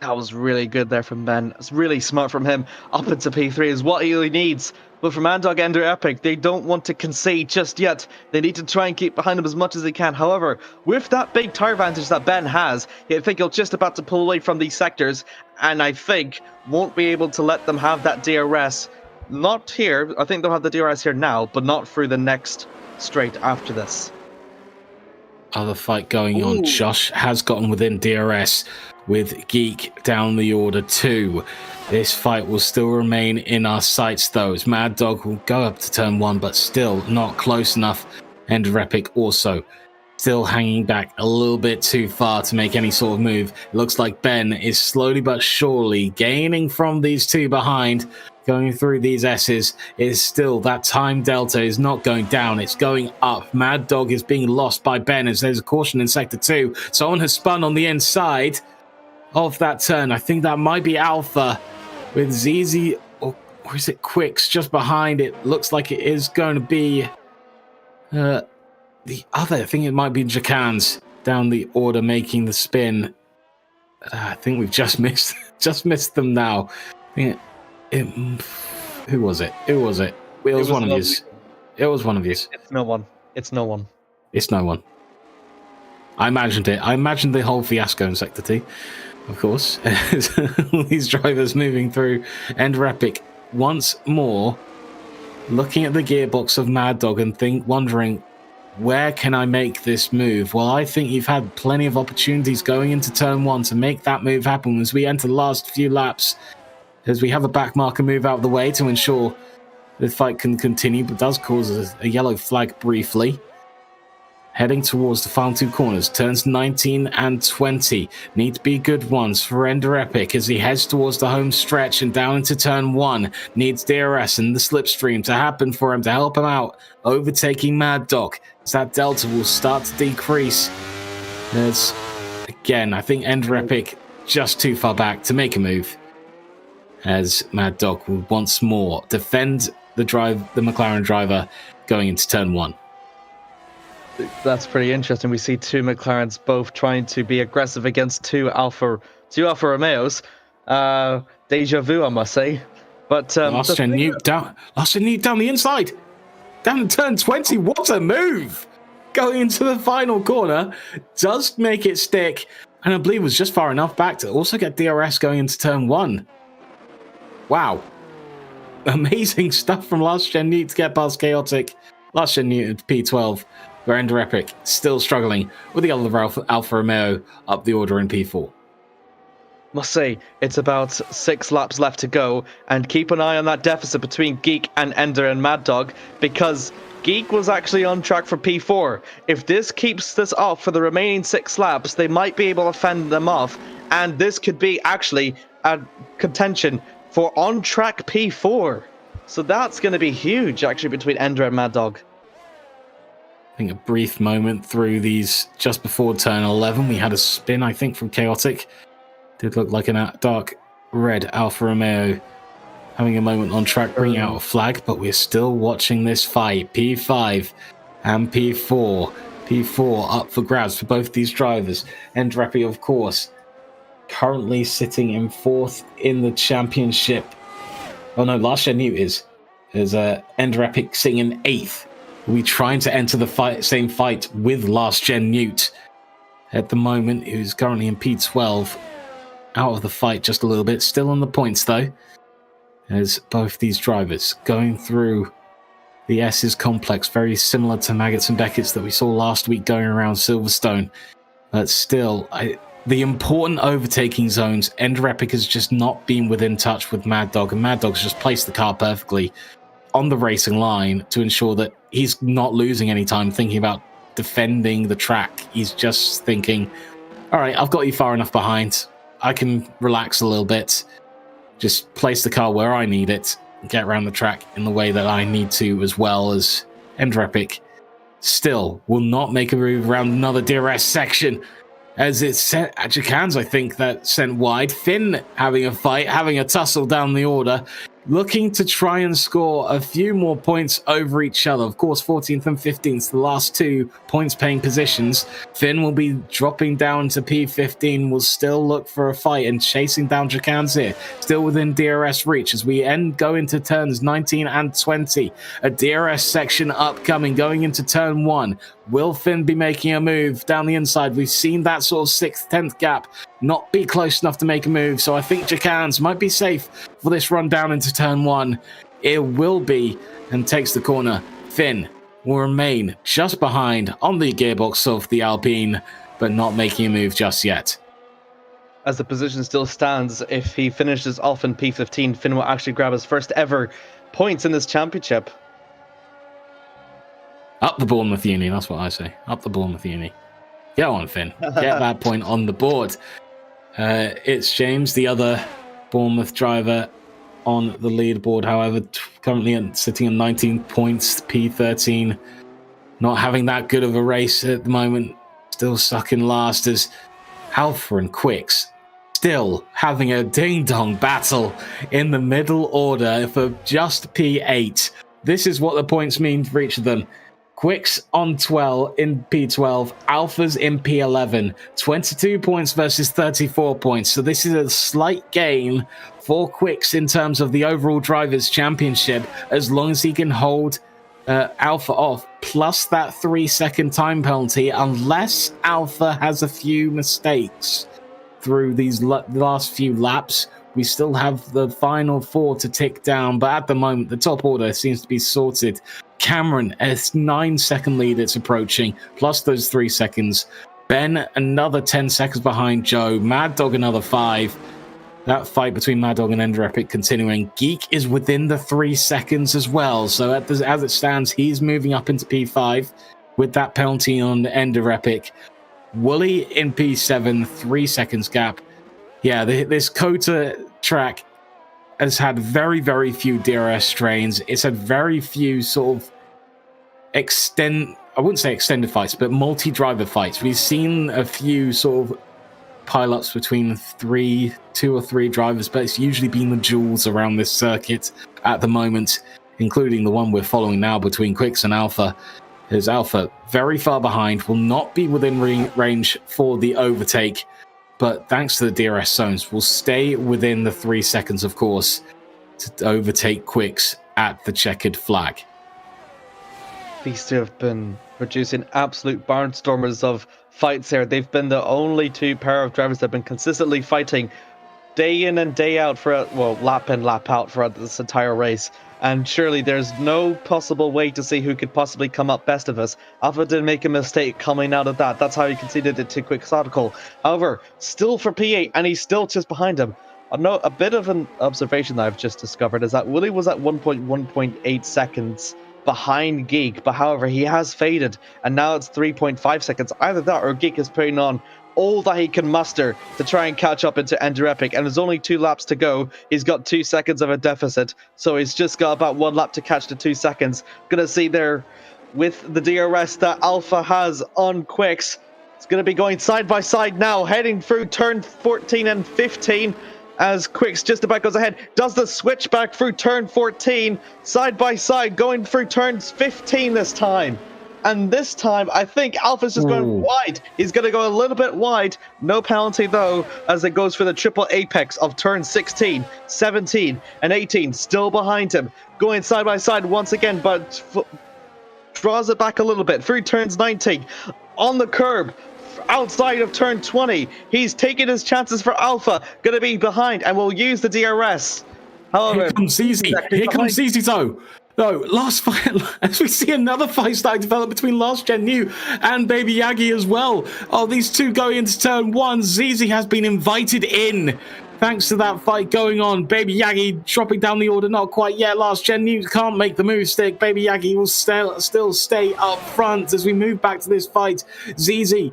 That was really good there from Ben. It's really smart from him. Up into P3 is what he really needs. But for Mad Dog Ender Epic, they don't want to concede just yet. They need to try and keep behind him as much as they can. However, with that big tire advantage that Ben has, I think he'll just about to pull away from these sectors, and I think won't be able to let them have that DRS. Not here. I think they'll have the DRS here now, but not through the next straight after this. Other fight going on. Josh has gotten within DRS. with Geek down the order 2. This fight will still remain in our sights though, as Mad Dog will go up to turn 1, but still not close enough. Ender Epic also still hanging back a little bit too far to make any sort of move. It looks like Ben is slowly but surely gaining from these two behind. Going through these S's is still, that time delta is not going down, it's going up. Mad Dog is being lost by Ben as there's a caution in Sector 2. Someone has spun on the inside of that turn. I think that might be Alpha with ZZ, or is it Quicks just behind it? Looks like it is going to be the other. I think it might be Jacans down the order making the spin. I think we've just missed them now. Who was it? It was one of yous. It was one of yous. It's no one. It's no one. It's no one. I imagined it. I imagined the whole fiasco in Sector T, of course. All these drivers moving through. Ender Epic once more looking at the gearbox of Mad Dog and wondering, where can I make this move? Well, I think you've had plenty of opportunities going into turn 1 to make that move happen as we enter the last few laps, as we have a backmarker move out of the way to ensure the fight can continue, but does cause a yellow flag briefly. Heading towards the final 2 corners, turns 19 and 20 need to be good ones for Ender Epic as he heads towards the home stretch and down into turn 1. Needs DRS and the slipstream to happen for him to help him out, overtaking Mad Dog as that delta will start to decrease. There's, again, I think Ender Epic just too far back to make a move, as Mad Dog will once more defend the McLaren driver going into turn 1. That's pretty interesting. We see 2 McLarens both trying to be aggressive against 2 Alfa Romeos. Deja vu, I must say. But Last Gen Newt down the inside, down to turn 20. What a move! Going into the final corner, does make it stick, and I believe was just far enough back to also get DRS going into turn 1. Wow, amazing stuff from Last Gen Newt to get past Chaotic. Last Gen Newt at P12. Where Ender Epic still struggling with the other Alfa Romeo up the order in P4. Must say, it's about 6 laps left to go, and keep an eye on that deficit between Geek and Ender and Mad Dog, because Geek was actually on track for P4. If this keeps this off for the remaining 6 laps, they might be able to fend them off, and this could be actually a contention for on-track P4. So that's going to be huge, actually, between Ender and Mad Dog. I think a brief moment through these just before turn 11. We had a spin, I think, from Chaotic. Did look like a dark red Alfa Romeo having a moment on track, bringing out a flag, but we're still watching this fight. P5 and P4. P4 up for grabs for both these drivers. Ender Epic, of course, currently sitting in 4th in the championship. Oh no, Last Gen Newt is. There's Ender Epic sitting in 8th. We trying to enter the same fight with Last Gen Newt at the moment, who's currently in P12, out of the fight just a little bit, still on the points though, as both these drivers going through the S's complex, very similar to Maggots and Beckett's that we saw last week going around Silverstone, but still, the important overtaking zones, Ender Epic has just not been within touch with Mad Dog, and Mad Dog's just placed the car perfectly on the racing line to ensure that he's not losing any time thinking about defending the track. He's just thinking, all right, I've got you far enough behind. I can relax a little bit. Just place the car where I need it. Get around the track in the way that I need to, as well as Ender Epic still will not make a move around another DRS section. As it's sent at Jacans, I think, that sent wide. Finn having a fight, having a tussle down the order, looking to try and score a few more points over each other. Of course, 14th and 15th, the last 2 points-paying positions. Finn will be dropping down to P15, will still look for a fight and chasing down Jacans here. Still within DRS reach as we go into turns 19 and 20. A DRS section upcoming, going into turn 1. Will Finn be making a move down the inside? We've seen that sort of 6th, 10th gap not be close enough to make a move, so I think Jacans might be safe for this run down into turn 1. It will be, and takes the corner. Finn will remain just behind on the gearbox of the Alpine, but not making a move just yet. as the position still stands, if he finishes off in P15, Finn will actually grab his first ever points in this championship. Up the Bournemouth uni, that's what I say. Up the Bournemouth uni. Go on, Finn. Get that point on the board. It's James, the other Bournemouth driver on the leaderboard, however, currently sitting on 19 points, P13. Not having that good of a race at the moment. Still stuck in last as Alpha and Quicks still having a ding-dong battle in the middle order for just P8. This is what the points mean for each of them. Quicks on 12 in P12, Alpha's in P11, 22 points versus 34 points. So this is a slight gain for Quicks in terms of the overall Drivers' Championship, as long as he can hold Alpha off, plus that 3-second time penalty, unless Alpha has a few mistakes through these last few laps. We still have the final 4 to tick down, but at the moment, the top order seems to be sorted. Cameron, a 9-second lead it's approaching, plus those 3 seconds. Ben, another 10 seconds behind Joe. Mad Dog, another 5. That fight between Mad Dog and Ender Epic continuing. Geek is within the 3 seconds as well. So as it stands, he's moving up into P5 with that penalty on Ender Epic. Wooly in P7, 3 seconds gap. Yeah, this COTA track has had very, very few DRS strains. It's had very few sort of I wouldn't say extended fights, but multi-driver fights. We've seen a few sort of pile-ups between 2 or 3 drivers, but it's usually been the duels around this circuit at the moment, including the one we're following now between Quicks and Alpha. There's Alpha very far behind, will not be within range for the overtake, but thanks to the DRS zones, will stay within the 3 seconds, of course, to overtake Quicks at the checkered flag. These two have been producing absolute barnstormers of fights here. They've been the only 2 pair of drivers that have been consistently fighting day in and day out for, lap in, lap out throughout this entire race. And surely there's no possible way to see who could possibly come up best of us. Alpha did make a mistake coming out of that. That's how he conceded it to Quick's article. However, still for P8, and he's still just behind him. A bit of an observation that I've just discovered is that Willie was at 1.8 seconds behind Geek, but however, he has faded, and now it's 3.5 seconds. Either that or Geek is putting on all that he can muster to try and catch up into Ender Epic, and there's only 2 laps to go. He's got 2 seconds of a deficit, so he's just got about 1 lap to catch the 2 seconds. Gonna see there with the DRS that Alpha has on Quicks. It's gonna be going side by side now, heading through turn 14 and 15. As Quicks just about goes ahead, does the switch back through turn 14, side by side, going through turns 15 this time. And this time, I think Alpha's just going wide. He's going to go a little bit wide. No penalty, though, as it goes for the triple apex of turn 16, 17, and 18. Still behind him. Going side by side once again, but draws it back a little bit. Through turns 19. On the curb. Outside of turn 20, he's taking his chances for Alpha. Going to be behind, and will use the DRS. However, here comes Zizi. Here comes Zizi, though. No, last fight, as we see another fight starting to develop between Last Gen New and Baby Yagi as well. Oh, these two going into turn 1. Zizi has been invited in. Thanks to that fight going on. Baby Yagi dropping down the order, not quite yet. Last Gen New can't make the move stick. Baby Yagi will still stay up front as we move back to this fight. Zizi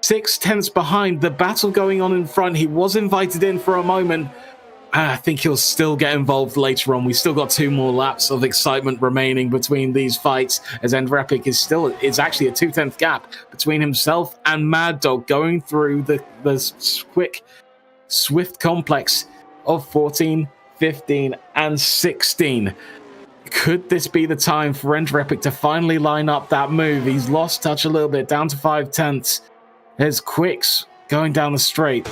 6/10 behind. The battle going on in front. He was invited in for a moment. I think he'll still get involved later on. We've still got 2 more laps of excitement remaining between these fights, as Ender Epic is actually a 2/10 gap between himself and Mad Dog going through the quick, swift complex of 14, 15, and 16. Could this be the time for Ender Epic to finally line up that move? He's lost touch a little bit, down to 5/10. There's Quicks going down the straight.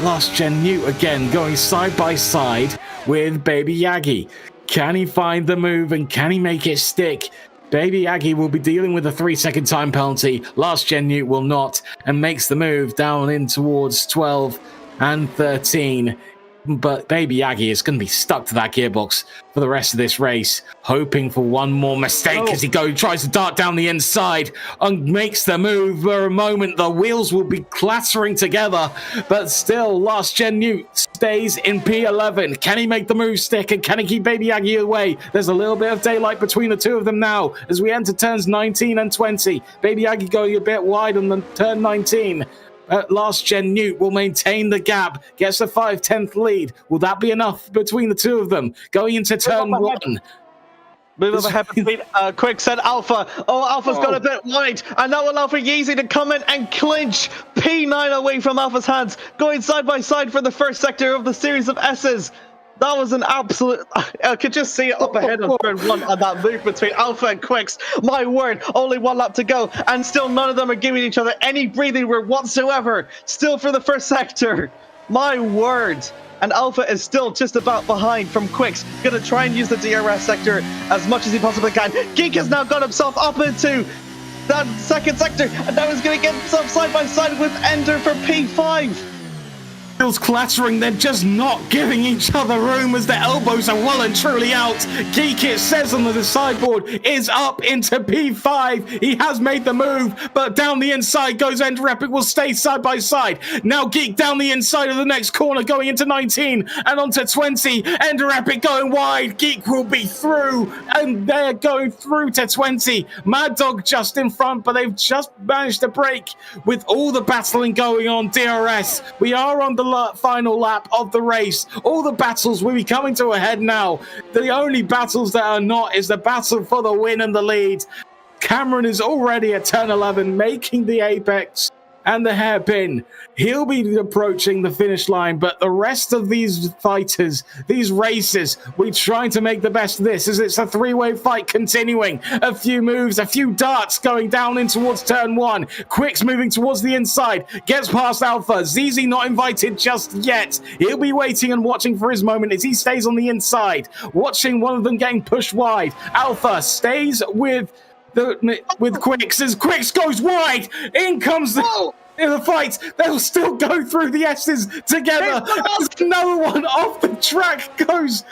Last Gen New again going side by side with Baby Yagi. Can he find the move and can he make it stick? Baby Yagi will be dealing with a 3-second time penalty. Last Gen New will not, and makes the move down in towards 12 and 13. but Baby Yagi is going to be stuck to that gearbox for the rest of this race, hoping for one more mistake as he tries to dart down the inside and makes the move. For a moment, the wheels will be clattering together, but still, Last Gen Newt stays in P11. Can he make the move stick, and can he keep Baby Yagi away? There's a little bit of daylight between the two of them now as we enter turns 19 and 20. Baby Yagi going a bit wide on the turn 19. Last Gen Newt will maintain the gap, gets a 5/10 lead. Will that be enough between the two of them going into turn 1? Move up ahead between Quicks and Alpha. Oh, Alpha's got a bit wide, and that will allow for Yeezy to come in and clinch P9 away from Alpha's hands, going side by side for the first sector of the series of S's. That was an absolute... I could just see it up ahead on turn 1 on that move between Alpha and Quicks. My word, only one lap to go, and still none of them are giving each other any breathing room whatsoever. Still for the first sector. My word. And Alpha is still just about behind from Quicks. Gonna try and use the DRS sector as much as he possibly can. Geek has now got himself up into that second sector, and now he's gonna get himself side by side with Ender for P5. Wheels clattering, they're just not giving each other room as their elbows are well and truly out. Geek, it says on the sideboard, is up into P5. He has made the move, but down the inside goes Ender Epic, will stay side by side. Now Geek down the inside of the next corner, going into 19 and onto 20. Ender Epic going wide. Geek will be through, and they're going through to 20. Mad Dog just in front, but they've just managed to break with all the battling going on. DRS, we are on the final lap of the race. All the battles will be coming to a head now. The only battles that are not is the battle for the win and the lead. Cameron is already at turn 11, making the apex and the hairpin. He'll be approaching the finish line, but the rest of these fighters, these races, we're trying to make the best of this as it's a three-way fight continuing. A few moves, a few darts going down in towards turn 1. Quicks moving towards the inside, gets past Alpha. ZZ not invited just yet. He'll be waiting and watching for his moment as he stays on the inside, watching one of them getting pushed wide. Alpha stays with Quicks as Quicks goes wide. In comes the fight. They'll still go through the S's together. As another one off the track goes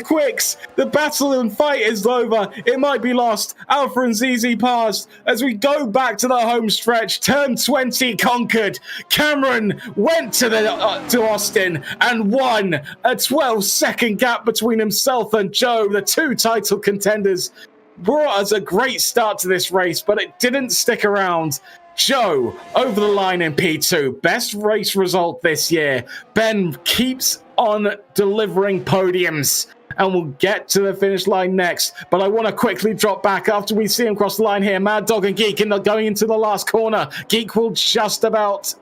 Quicks. The battle and fight is over. It might be lost. Alpha and ZZ passed as we go back to the home stretch. Turn 20 conquered. Cameron went to Austin and won. A 12-second gap between himself and Joe, the two title contenders. Brought us a great start to this race, but it didn't stick around. Joe over the line in P2. Best race result this year. Ben keeps on delivering podiums, and we'll get to the finish line next. But I want to quickly drop back after we see him cross the line here. Mad Dog and Geek going into the last corner. Geek will just about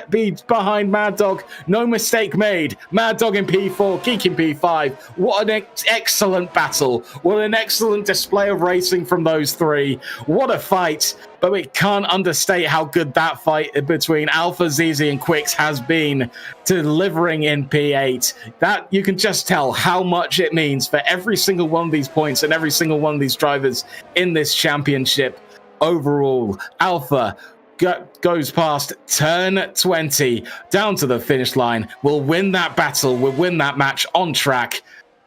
be behind Mad Dog. No mistake made. Mad Dog in P4, Geek in P5. What an excellent battle. What an excellent display of racing from those three. What a fight. But we can't understate how good that fight between Alpha, ZZ, and Quicks has been, delivering in P8. That you can just tell how much it means for every single one of these points and every single one of these drivers in this championship. Overall, Alpha goes past turn 20 down to the finish line. We'll win that battle. We'll win that match on track,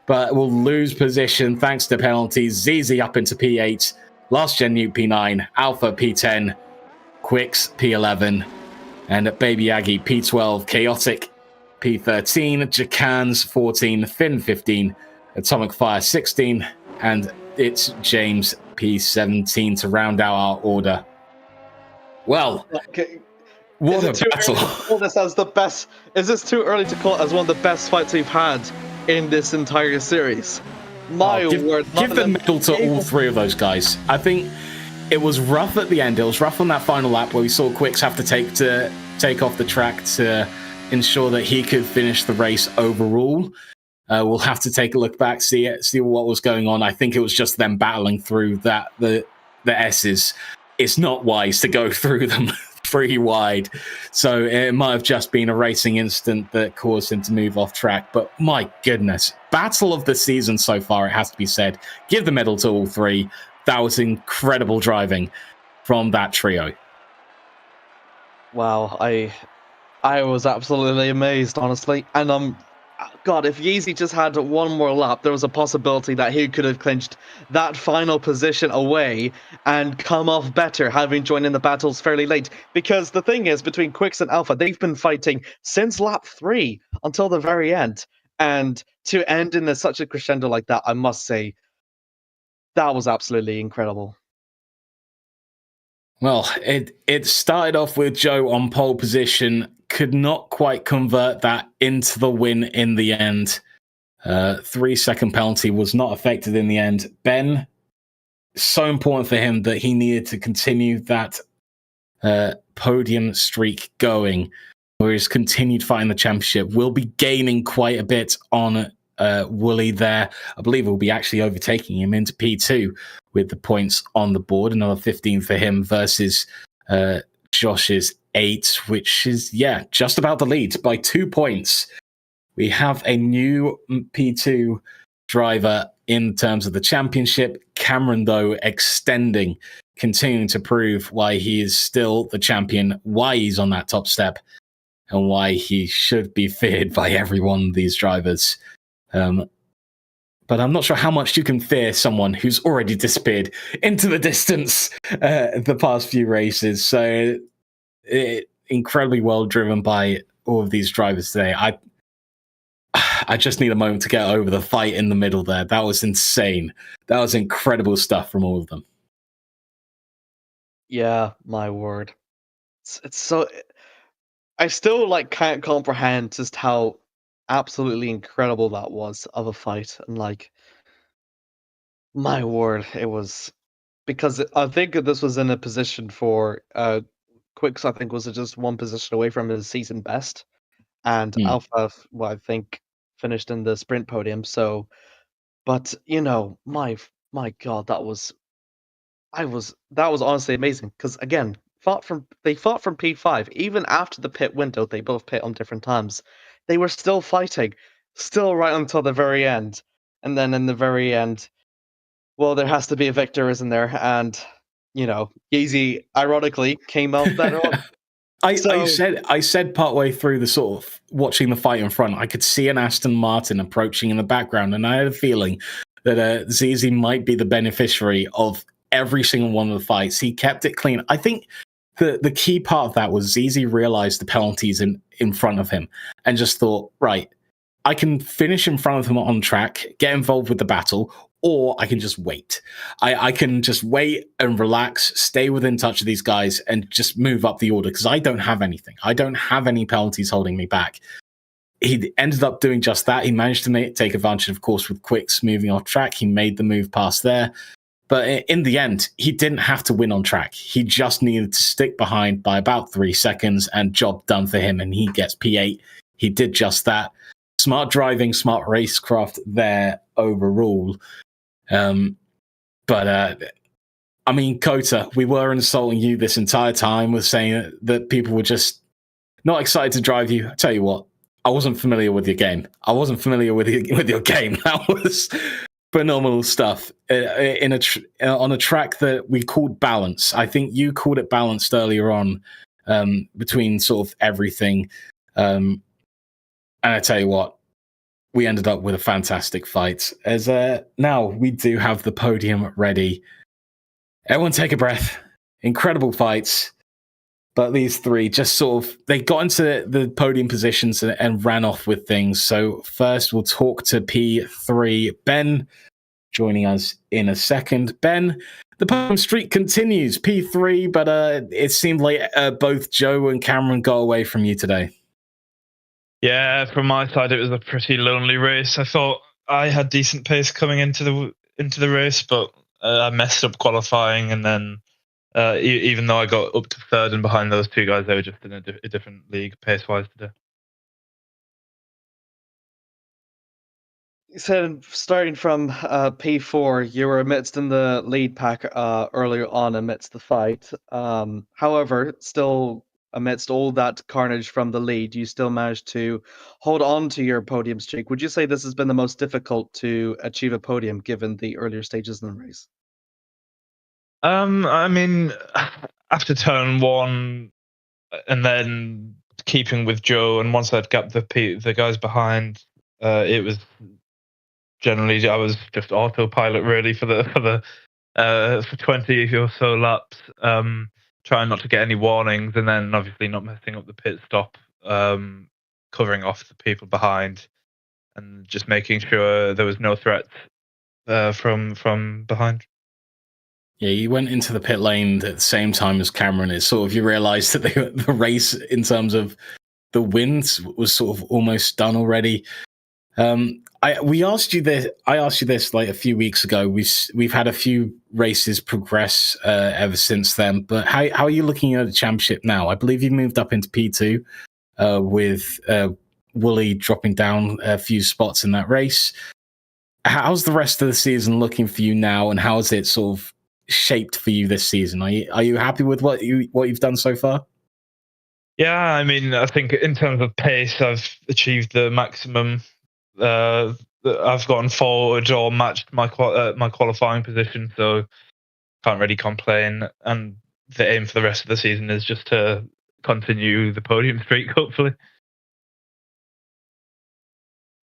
but we'll lose position thanks to penalties. ZZ up into P8. Last Gen Newt P9. Alpha P10. Quicks P11. And Baby Yagi P12. Chaotic P13. Jacans 14. Finn 15. Atomic Fire 16. And it's James P17 to round out our order. Well, what a battle. Call this as the best. Is this too early to call it as one of the best fights we've had in this entire series? My word. Give the medal to all three of those guys. I think it was rough at the end. It was rough on that final lap where we saw Quicks have to take off the track to ensure that he could finish the race overall. We'll have to take a look back, see what was going on. I think it was just them battling through the S's. It's not wise to go through them pretty wide. So it might have just been a racing incident that caused him to move off track. But my goodness, battle of the season so far, it has to be said. Give the medal to all three. That was incredible driving from that trio. Wow, I was absolutely amazed, honestly. And God, if Yeezy just had one more lap, there was a possibility that he could have clinched that final position away and come off better, having joined in the battles fairly late. Because the thing is, between Quicks and Alpha, they've been fighting since lap 3 until the very end. And to end in such a crescendo like that, I must say, that was absolutely incredible. Well, it started off with Joe on pole position, could not quite convert that into the win in the end. 3-second penalty was not affected in the end. Ben, so important for him that he needed to continue that podium streak going, where he's continued fighting the championship. Will be gaining quite a bit on Wooly there. I believe we'll be actually overtaking him into P2 with the points on the board. Another 15 for him versus Josh's 8, which is, just about the lead by 2 points. We have a new P2 driver in terms of the championship. Cameron, though, extending, continuing to prove why he is still the champion, why he's on that top step, and why he should be feared by every one of these drivers. But I'm not sure how much you can fear someone who's already disappeared into the distance the past few races. So incredibly well driven by all of these drivers today. I just need a moment to get over the fight in the middle there. That was insane. That was incredible stuff from all of them. Yeah, my word. It's so... I still can't comprehend just how absolutely incredible that was of a fight. And my word, it was... Because I think this was in a position for Quicks, I think, was just one position away from his season best. And Alpha, well, I think, finished in the sprint podium. So, but my God, that was honestly amazing. Because again, they fought from P5 even after the pit window. They both pit on different times. They were still fighting, still right until the very end. And then in the very end, well, there has to be a victor, isn't there? And Yeezy ironically came out better on. I said partway through the sort of watching the fight in front, I could see an Aston Martin approaching in the background, and I had a feeling that Zizi might be the beneficiary of every single one of the fights. He kept it clean. I think the key part of that was Zizi realized the penalties in front of him and just thought, right, I can finish in front of him on track, get involved with the battle, or I can just wait. I can just wait and relax, stay within touch of these guys, and just move up the order because I don't have anything. I don't have any penalties holding me back. He ended up doing just that. He managed to take advantage, of course, with Quicks moving off track. He made the move past there. But in the end, he didn't have to win on track. He just needed to stick behind by about 3 seconds and job done for him, and he gets P8. He did just that. Smart driving, smart racecraft there overall. I mean, COTA, we were insulting you this entire time with saying that people were just not excited to drive you. I tell you what, I wasn't familiar with your game. I wasn't familiar with your game. That was phenomenal stuff on a track that we called balance. I think you called it balanced earlier on between sort of everything. And I tell you what, we ended up with a fantastic fight. As now we do have the podium ready. Everyone take a breath. Incredible fights. But these three just sort of, they got into the podium positions and ran off with things. So first we'll talk to P3. Ben, joining us in a second. Ben, the podium streak continues. P3, but it seemed like both Joe and Cameron got away from you today. Yeah, from my side, it was a pretty lonely race. I thought I had decent pace coming into the race, but I messed up qualifying, and then even though I got up to third and behind those two guys, they were just in a different league pace-wise today. So starting from P4, you were amidst in the lead pack earlier on amidst the fight. However, still amidst all that carnage from the lead, you still managed to hold on to your podium streak. Would you say this has been the most difficult to achieve a podium given the earlier stages in the race? I mean, after turn 1, and then keeping with Joe, and once I'd gapped the guys behind, It was generally I was just autopilot really for 20 or so laps, trying not to get any warnings, and then obviously not messing up the pit stop, covering off the people behind, and just making sure there was no threats from behind. Yeah, you went into the pit lane at the same time as Cameron. It's sort of you realised that the race in terms of the wins was sort of almost done already. I asked you this like a few weeks ago. We've had a few races progress ever since then. But how are you looking at the championship now? I believe you moved up into P2 with Wooly dropping down a few spots in that race. How's the rest of the season looking for you now, and how is it sort of shaped for you this season? Are you happy with what you've done so far? Yeah, I mean, I think in terms of pace, I've achieved the maximum. I've gotten forward or matched my qualifying position, so can't really complain. And the aim for the rest of the season is just to continue the podium streak, hopefully.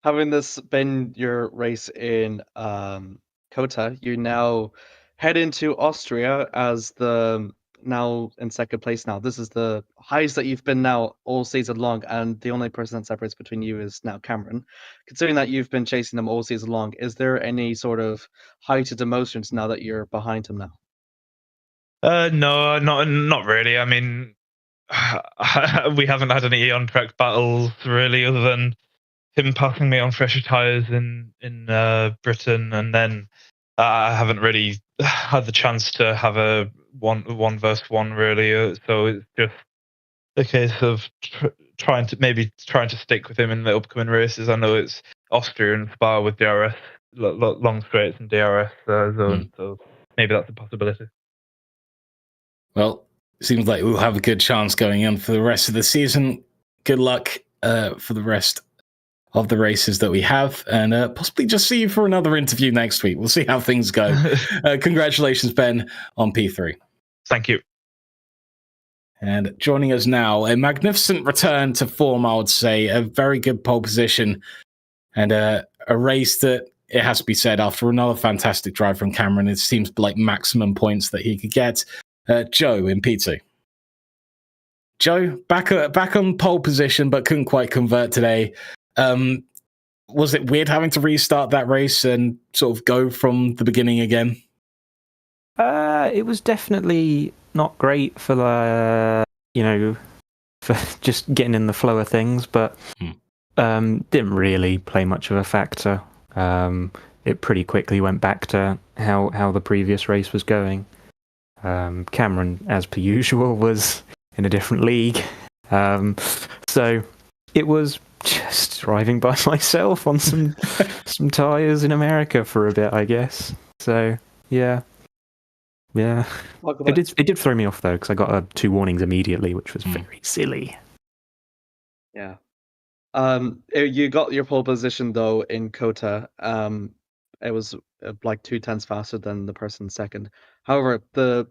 Having this been your race in COTA, you now head into Austria as the now in second place now. This is the highest that you've been now all season long, and the only person that separates between you is now Cameron. Considering that you've been chasing them all season long, is there any sort of heightened emotions now that you're behind him now? No, not really. I mean, we haven't had any on-track battles really, other than him passing me on fresher tires in Britain, and then I haven't really had the chance to have a one versus one really. So it's just a case of trying to stick with him in the upcoming races. I know it's Austria and Spa with DRS, long straights and DRS zone, so maybe that's a possibility. Well, seems like we'll have a good chance going on for the rest of the season. Good luck for the rest of the races that we have, and possibly just see you for another interview next week. We'll see how things go. Congratulations, Ben, on P3. Thank you. And joining us now, a magnificent return to form, I would say. A very good pole position, and a race that, it has to be said, after another fantastic drive from Cameron, it seems like maximum points that he could get. Joe in P2. Joe, back on pole position, but couldn't quite convert today. Was it weird having to restart that race and sort of go from the beginning again? It was definitely not great for for just getting in the flow of things, but didn't really play much of a factor. It pretty quickly went back to how the previous race was going. Cameron, as per usual, was in a different league. So it was just driving by myself on some tyres in America for a bit, I guess. So yeah. It did throw me off though, because I got 2 warnings immediately, which was very silly. Yeah. You got your pole position though in COTA. It was like 2/10 faster than the person second. However, the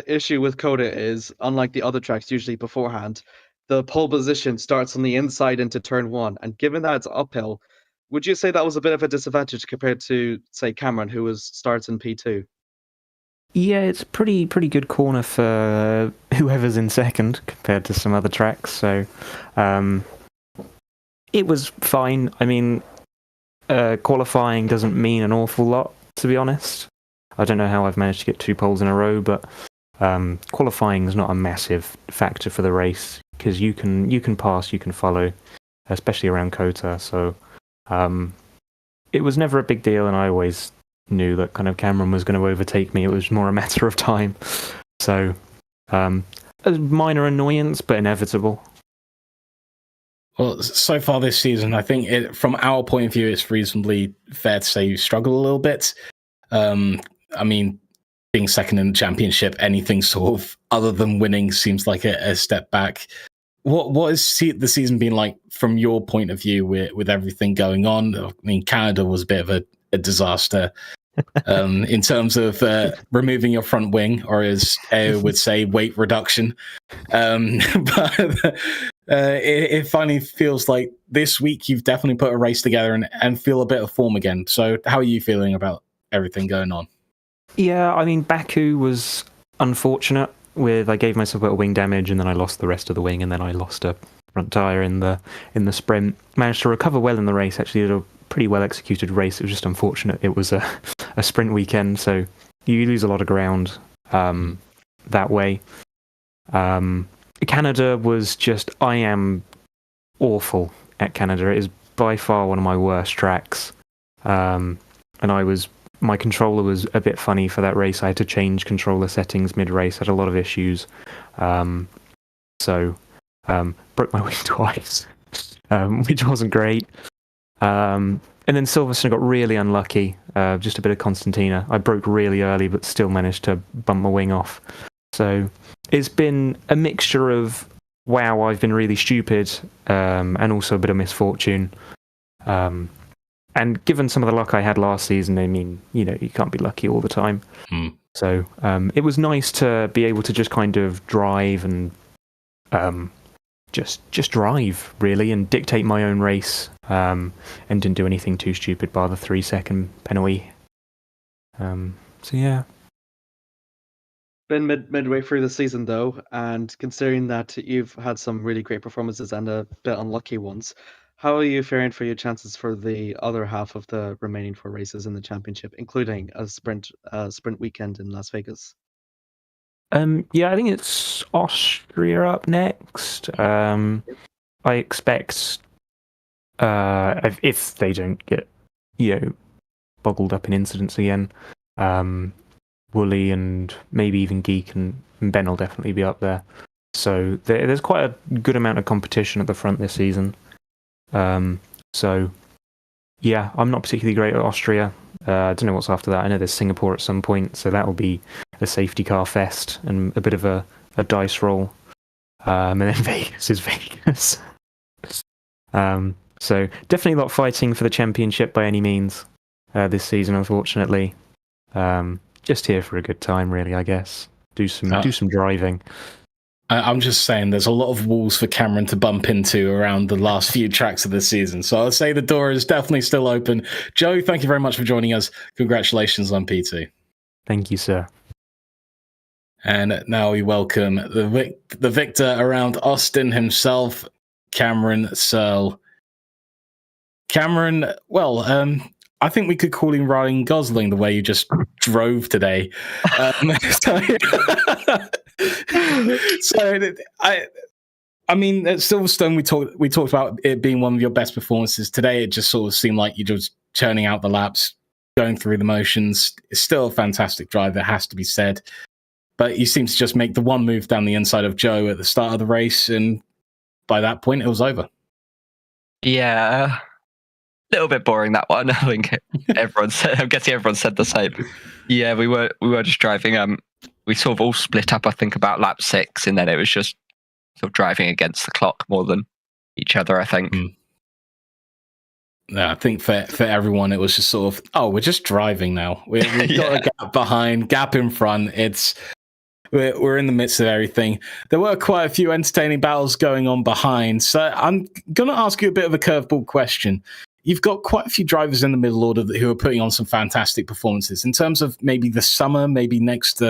issue with COTA is, unlike the other tracks usually beforehand, the pole position starts on the inside into turn 1, and given that it's uphill, would you say that was a bit of a disadvantage compared to, say, Cameron, who starts in P2? Yeah, it's a pretty good corner for whoever's in second compared to some other tracks. So it was fine. I mean, qualifying doesn't mean an awful lot, to be honest. I don't know how I've managed to get 2 poles in a row, but qualifying is not a massive factor for the race, because you can pass, you can follow, especially around COTA. So it was never a big deal, and I always knew that kind of Cameron was going to overtake me. It was more a matter of time. So a minor annoyance, but inevitable. Well, so far this season, I think from our point of view, it's reasonably fair to say you struggle a little bit. I mean, being second in the championship, anything sort of other than winning seems like a step back. What has the season been like from your point of view with everything going on? I mean, Canada was a bit of a disaster in terms of removing your front wing, or as AO would say, weight reduction. But it finally feels like this week you've definitely put a race together and feel a bit of form again. So how are you feeling about everything going on? Yeah, I mean, Baku was unfortunate. I gave myself a bit of wing damage, and then I lost the rest of the wing, and then I lost a front tire in the sprint. Managed to recover well in the race. Actually, did a pretty well executed race. It was just unfortunate. It was a sprint weekend, so you lose a lot of ground that way. Canada was just, I am awful at Canada. It is by far one of my worst tracks. And my controller was a bit funny for that race. I had to change controller settings mid-race. Had a lot of issues. So broke my wing twice, which wasn't great. And then Silverstone got really unlucky. Just a bit of Constantina. I broke really early, but still managed to bump my wing off. So it's been a mixture of, wow, I've been really stupid, and also a bit of misfortune. And given some of the luck I had last season, I mean, you can't be lucky all the time. So it was nice to be able to just kind of drive and just drive, really, and dictate my own race, and didn't do anything too stupid bar the 3-second penalty. So yeah. Been midway through the season though, and considering that you've had some really great performances and a bit unlucky ones, how are you faring for your chances for the other half of the remaining 4 races in the championship, including a sprint weekend in Las Vegas? Yeah, I think it's Austria up next. I expect if they don't get boggled up in incidents again, Wooly and maybe even Geek and Ben will definitely be up there. So there's quite a good amount of competition at the front this season. So yeah, I'm not particularly great at Austria. I don't know what's after that. I know there's Singapore at some point, so that will be a safety car fest and a bit of a dice roll. And then Vegas is Vegas. So definitely a lot of fighting for the championship by any means this season, unfortunately. Just here for a good time, really, I guess. Do some driving. I'm just saying there's a lot of walls for Cameron to bump into around the last few tracks of the season. So I'll say the door is definitely still open. Joe, thank you very much for joining us. Congratulations on P2. Thank you, sir. And now we welcome the victor around Austin himself, Cameron Searle. Cameron, well, I think we could call him Ryan Gosling the way you just drove today. I mean, at Silverstone, we talked about it being one of your best performances. Today, it just sort of seemed like you're just churning out the laps, going through the motions. It's still a fantastic drive, that has to be said. But you seem to just make the one move down the inside of Joe at the start of the race, and by that point, it was over. Yeah, a little bit boring, that one. I think I'm guessing everyone said the same. Yeah, we were just driving. We sort of all split up, I think, about lap 6, and then it was just sort of driving against the clock more than each other, I think. Yeah, I think for everyone, it was just sort of, we're just driving now. We've got a gap behind, gap in front. We're in the midst of everything. There were quite a few entertaining battles going on behind. So I'm going to ask you a bit of a curveball question. You've got quite a few drivers in the middle order who are putting on some fantastic performances. In terms of maybe the summer, maybe next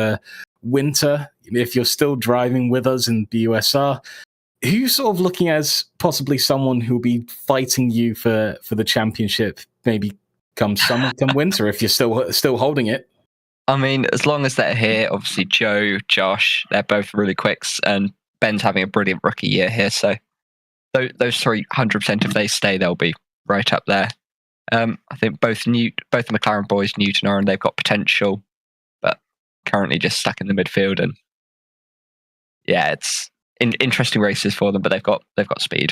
winter, if you're still driving with us in BUSR, who are you sort of looking as possibly someone who'll be fighting you for the championship, maybe come summer, come winter, if you're still holding it? I mean, as long as they're here, obviously Joe, Josh, they're both really quicks, and Ben's having a brilliant rookie year here. So those 300%, if they stay, they'll be right up there. I think both the McLaren boys, Newton are, and they've got potential, but currently just stuck in the midfield. And yeah, it's interesting races for them, but they've got speed.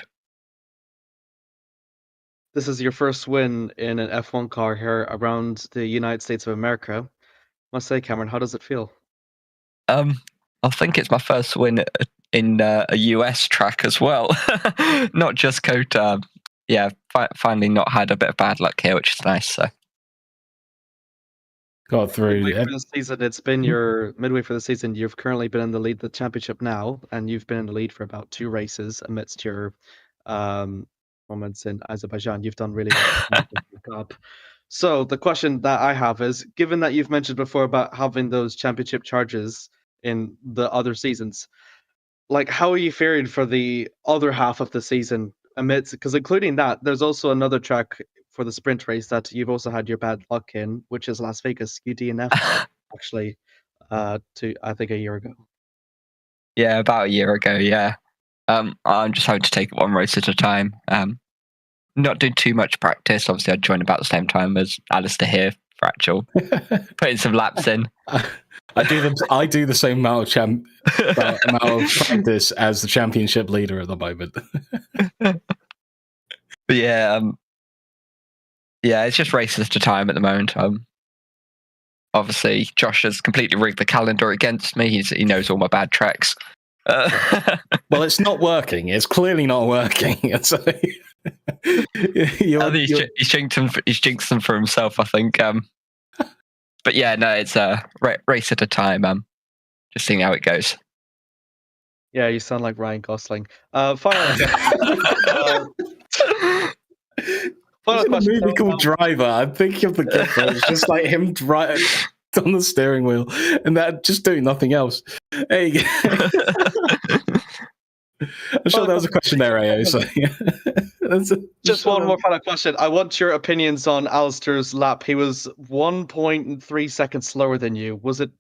This is your first win in an F1 car here around the United States of America. I must say, Cameron, how does it feel? I think it's my first win in a US track as well, not just COTA. Yeah, finally not had a bit of bad luck here, which is nice. So got through. Midway through the season, it's been your midway for the season. You've currently been in the lead, the championship now, and you've been in the lead for about 2 races amidst your performance in Azerbaijan. You've done really well. Up. So the question that I have is, given that you've mentioned before about having those championship charges in the other seasons, like how are you faring for the other half of the season amidst, because including that, there's also another track for the sprint race that you've also had your bad luck in, which is Las Vegas. You DNF actually to I think a year ago. Yeah, about a year ago. Yeah, I'm just having to take it one race at a time. Not doing too much practice. Obviously, I joined about the same time as Alistair here for actual putting some laps in. I do the same amount of practice as the championship leader at the moment. But yeah, yeah, it's just races at a time at the moment. Obviously, Josh has completely rigged the calendar against me. He knows all my bad tracks. Well, it's not working. It's clearly not working. So he's jinxed them for himself, I think. But yeah, no, it's a race at a time. Just seeing how it goes. Yeah, you sound like Ryan Gosling. Final There's a movie called Driver. I'm thinking of the gift. It's just like him driving on the steering wheel and that just doing nothing else. There you go. I'm sure there was a question there, AO. So just one more final question. I want your opinions on Alistair's lap. He was 1.3 seconds slower than you. Was it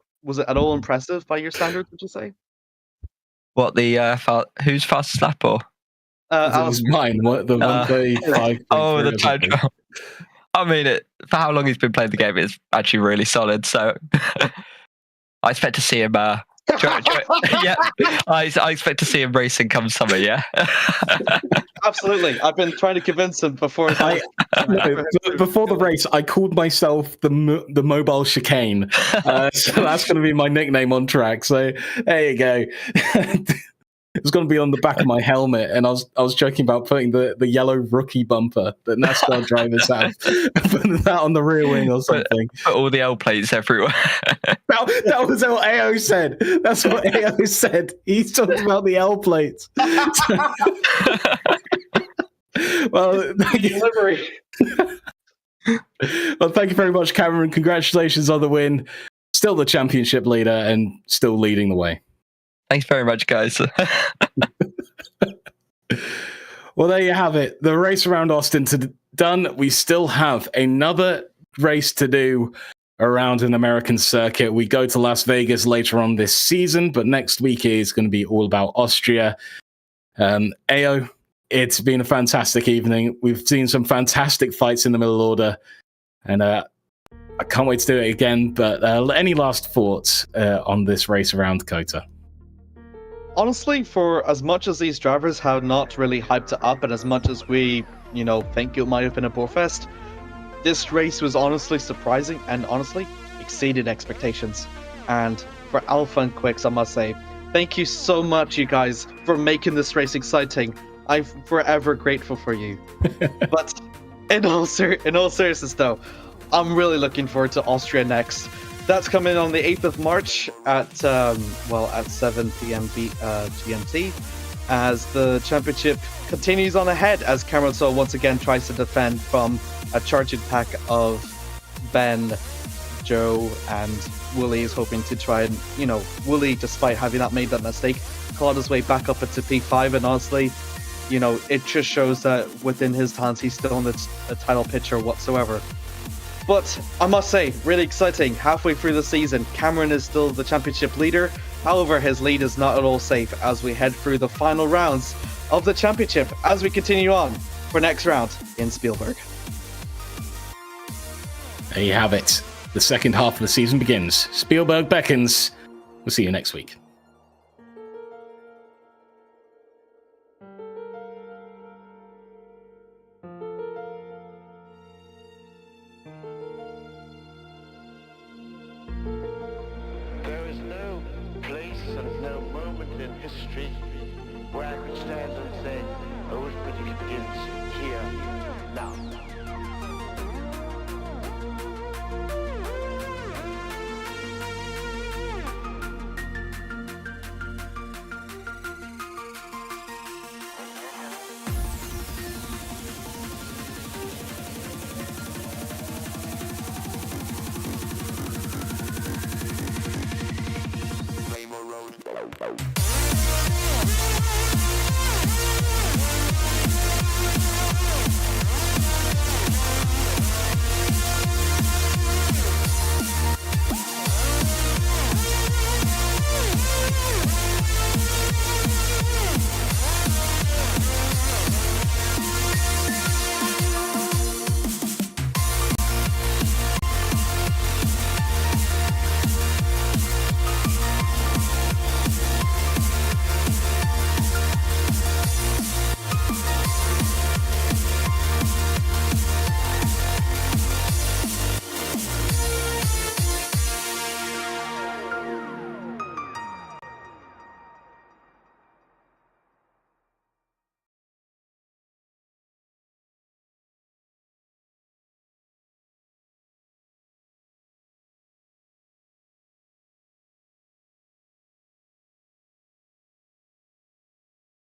at all impressive by your standards, would you say? What, the who's fastest lap or? It was mine. What, the 135? Oh, the time trial. I mean, for how long he's been playing the game, it's actually really solid. So I expect to see him. Yeah, I expect to see him racing come summer. Yeah, absolutely. I've been trying to convince him before. Before the race, I called myself the mobile chicane. So that's going to be my nickname on track. So there you go. It was going to be on the back of my helmet, and I was joking about putting the yellow rookie bumper that NASCAR drivers have, putting that on the rear wing or something. Put all the L plates everywhere. That was what AO said. That's what AO said. He's talking about the L plates. Well, delivery. Well, thank you very much, Cameron. Congratulations on the win. Still the championship leader and still leading the way. Thanks very much, guys. Well, there you have it. The race around Austin done. We still have another race to do around an American circuit. We go to Las Vegas later on this season, but next week is going to be all about Austria. AO, it's been a fantastic evening. We've seen some fantastic fights in the middle order, and I can't wait to do it again. But any last thoughts on this race around COTA? Honestly, for as much as these drivers have not really hyped it up, and as much as we, think it might have been a bore fest, this race was honestly surprising and honestly exceeded expectations. And for Alpha and Quicks, I must say, thank you so much, you guys, for making this race exciting. I'm forever grateful for you. But in all seriousness, though, I'm really looking forward to Austria next. That's coming on the 8th of March at 7 p.m. GMT, as the championship continues on ahead, as Cameron So once again tries to defend from a charging pack of Ben, Joe, and Wooly is hoping to try and, Wooly, despite having not made that mistake, clawed his way back up into P5, and honestly, it just shows that within his hands he's still in the title picture whatsoever. But I must say, really exciting. Halfway through the season, Cameron is still the championship leader. However, his lead is not at all safe as we head through the final rounds of the championship as we continue on for next round in Spielberg. There you have it. The second half of the season begins. Spielberg beckons. We'll see you next week. History where I could stand and say, British begins here now.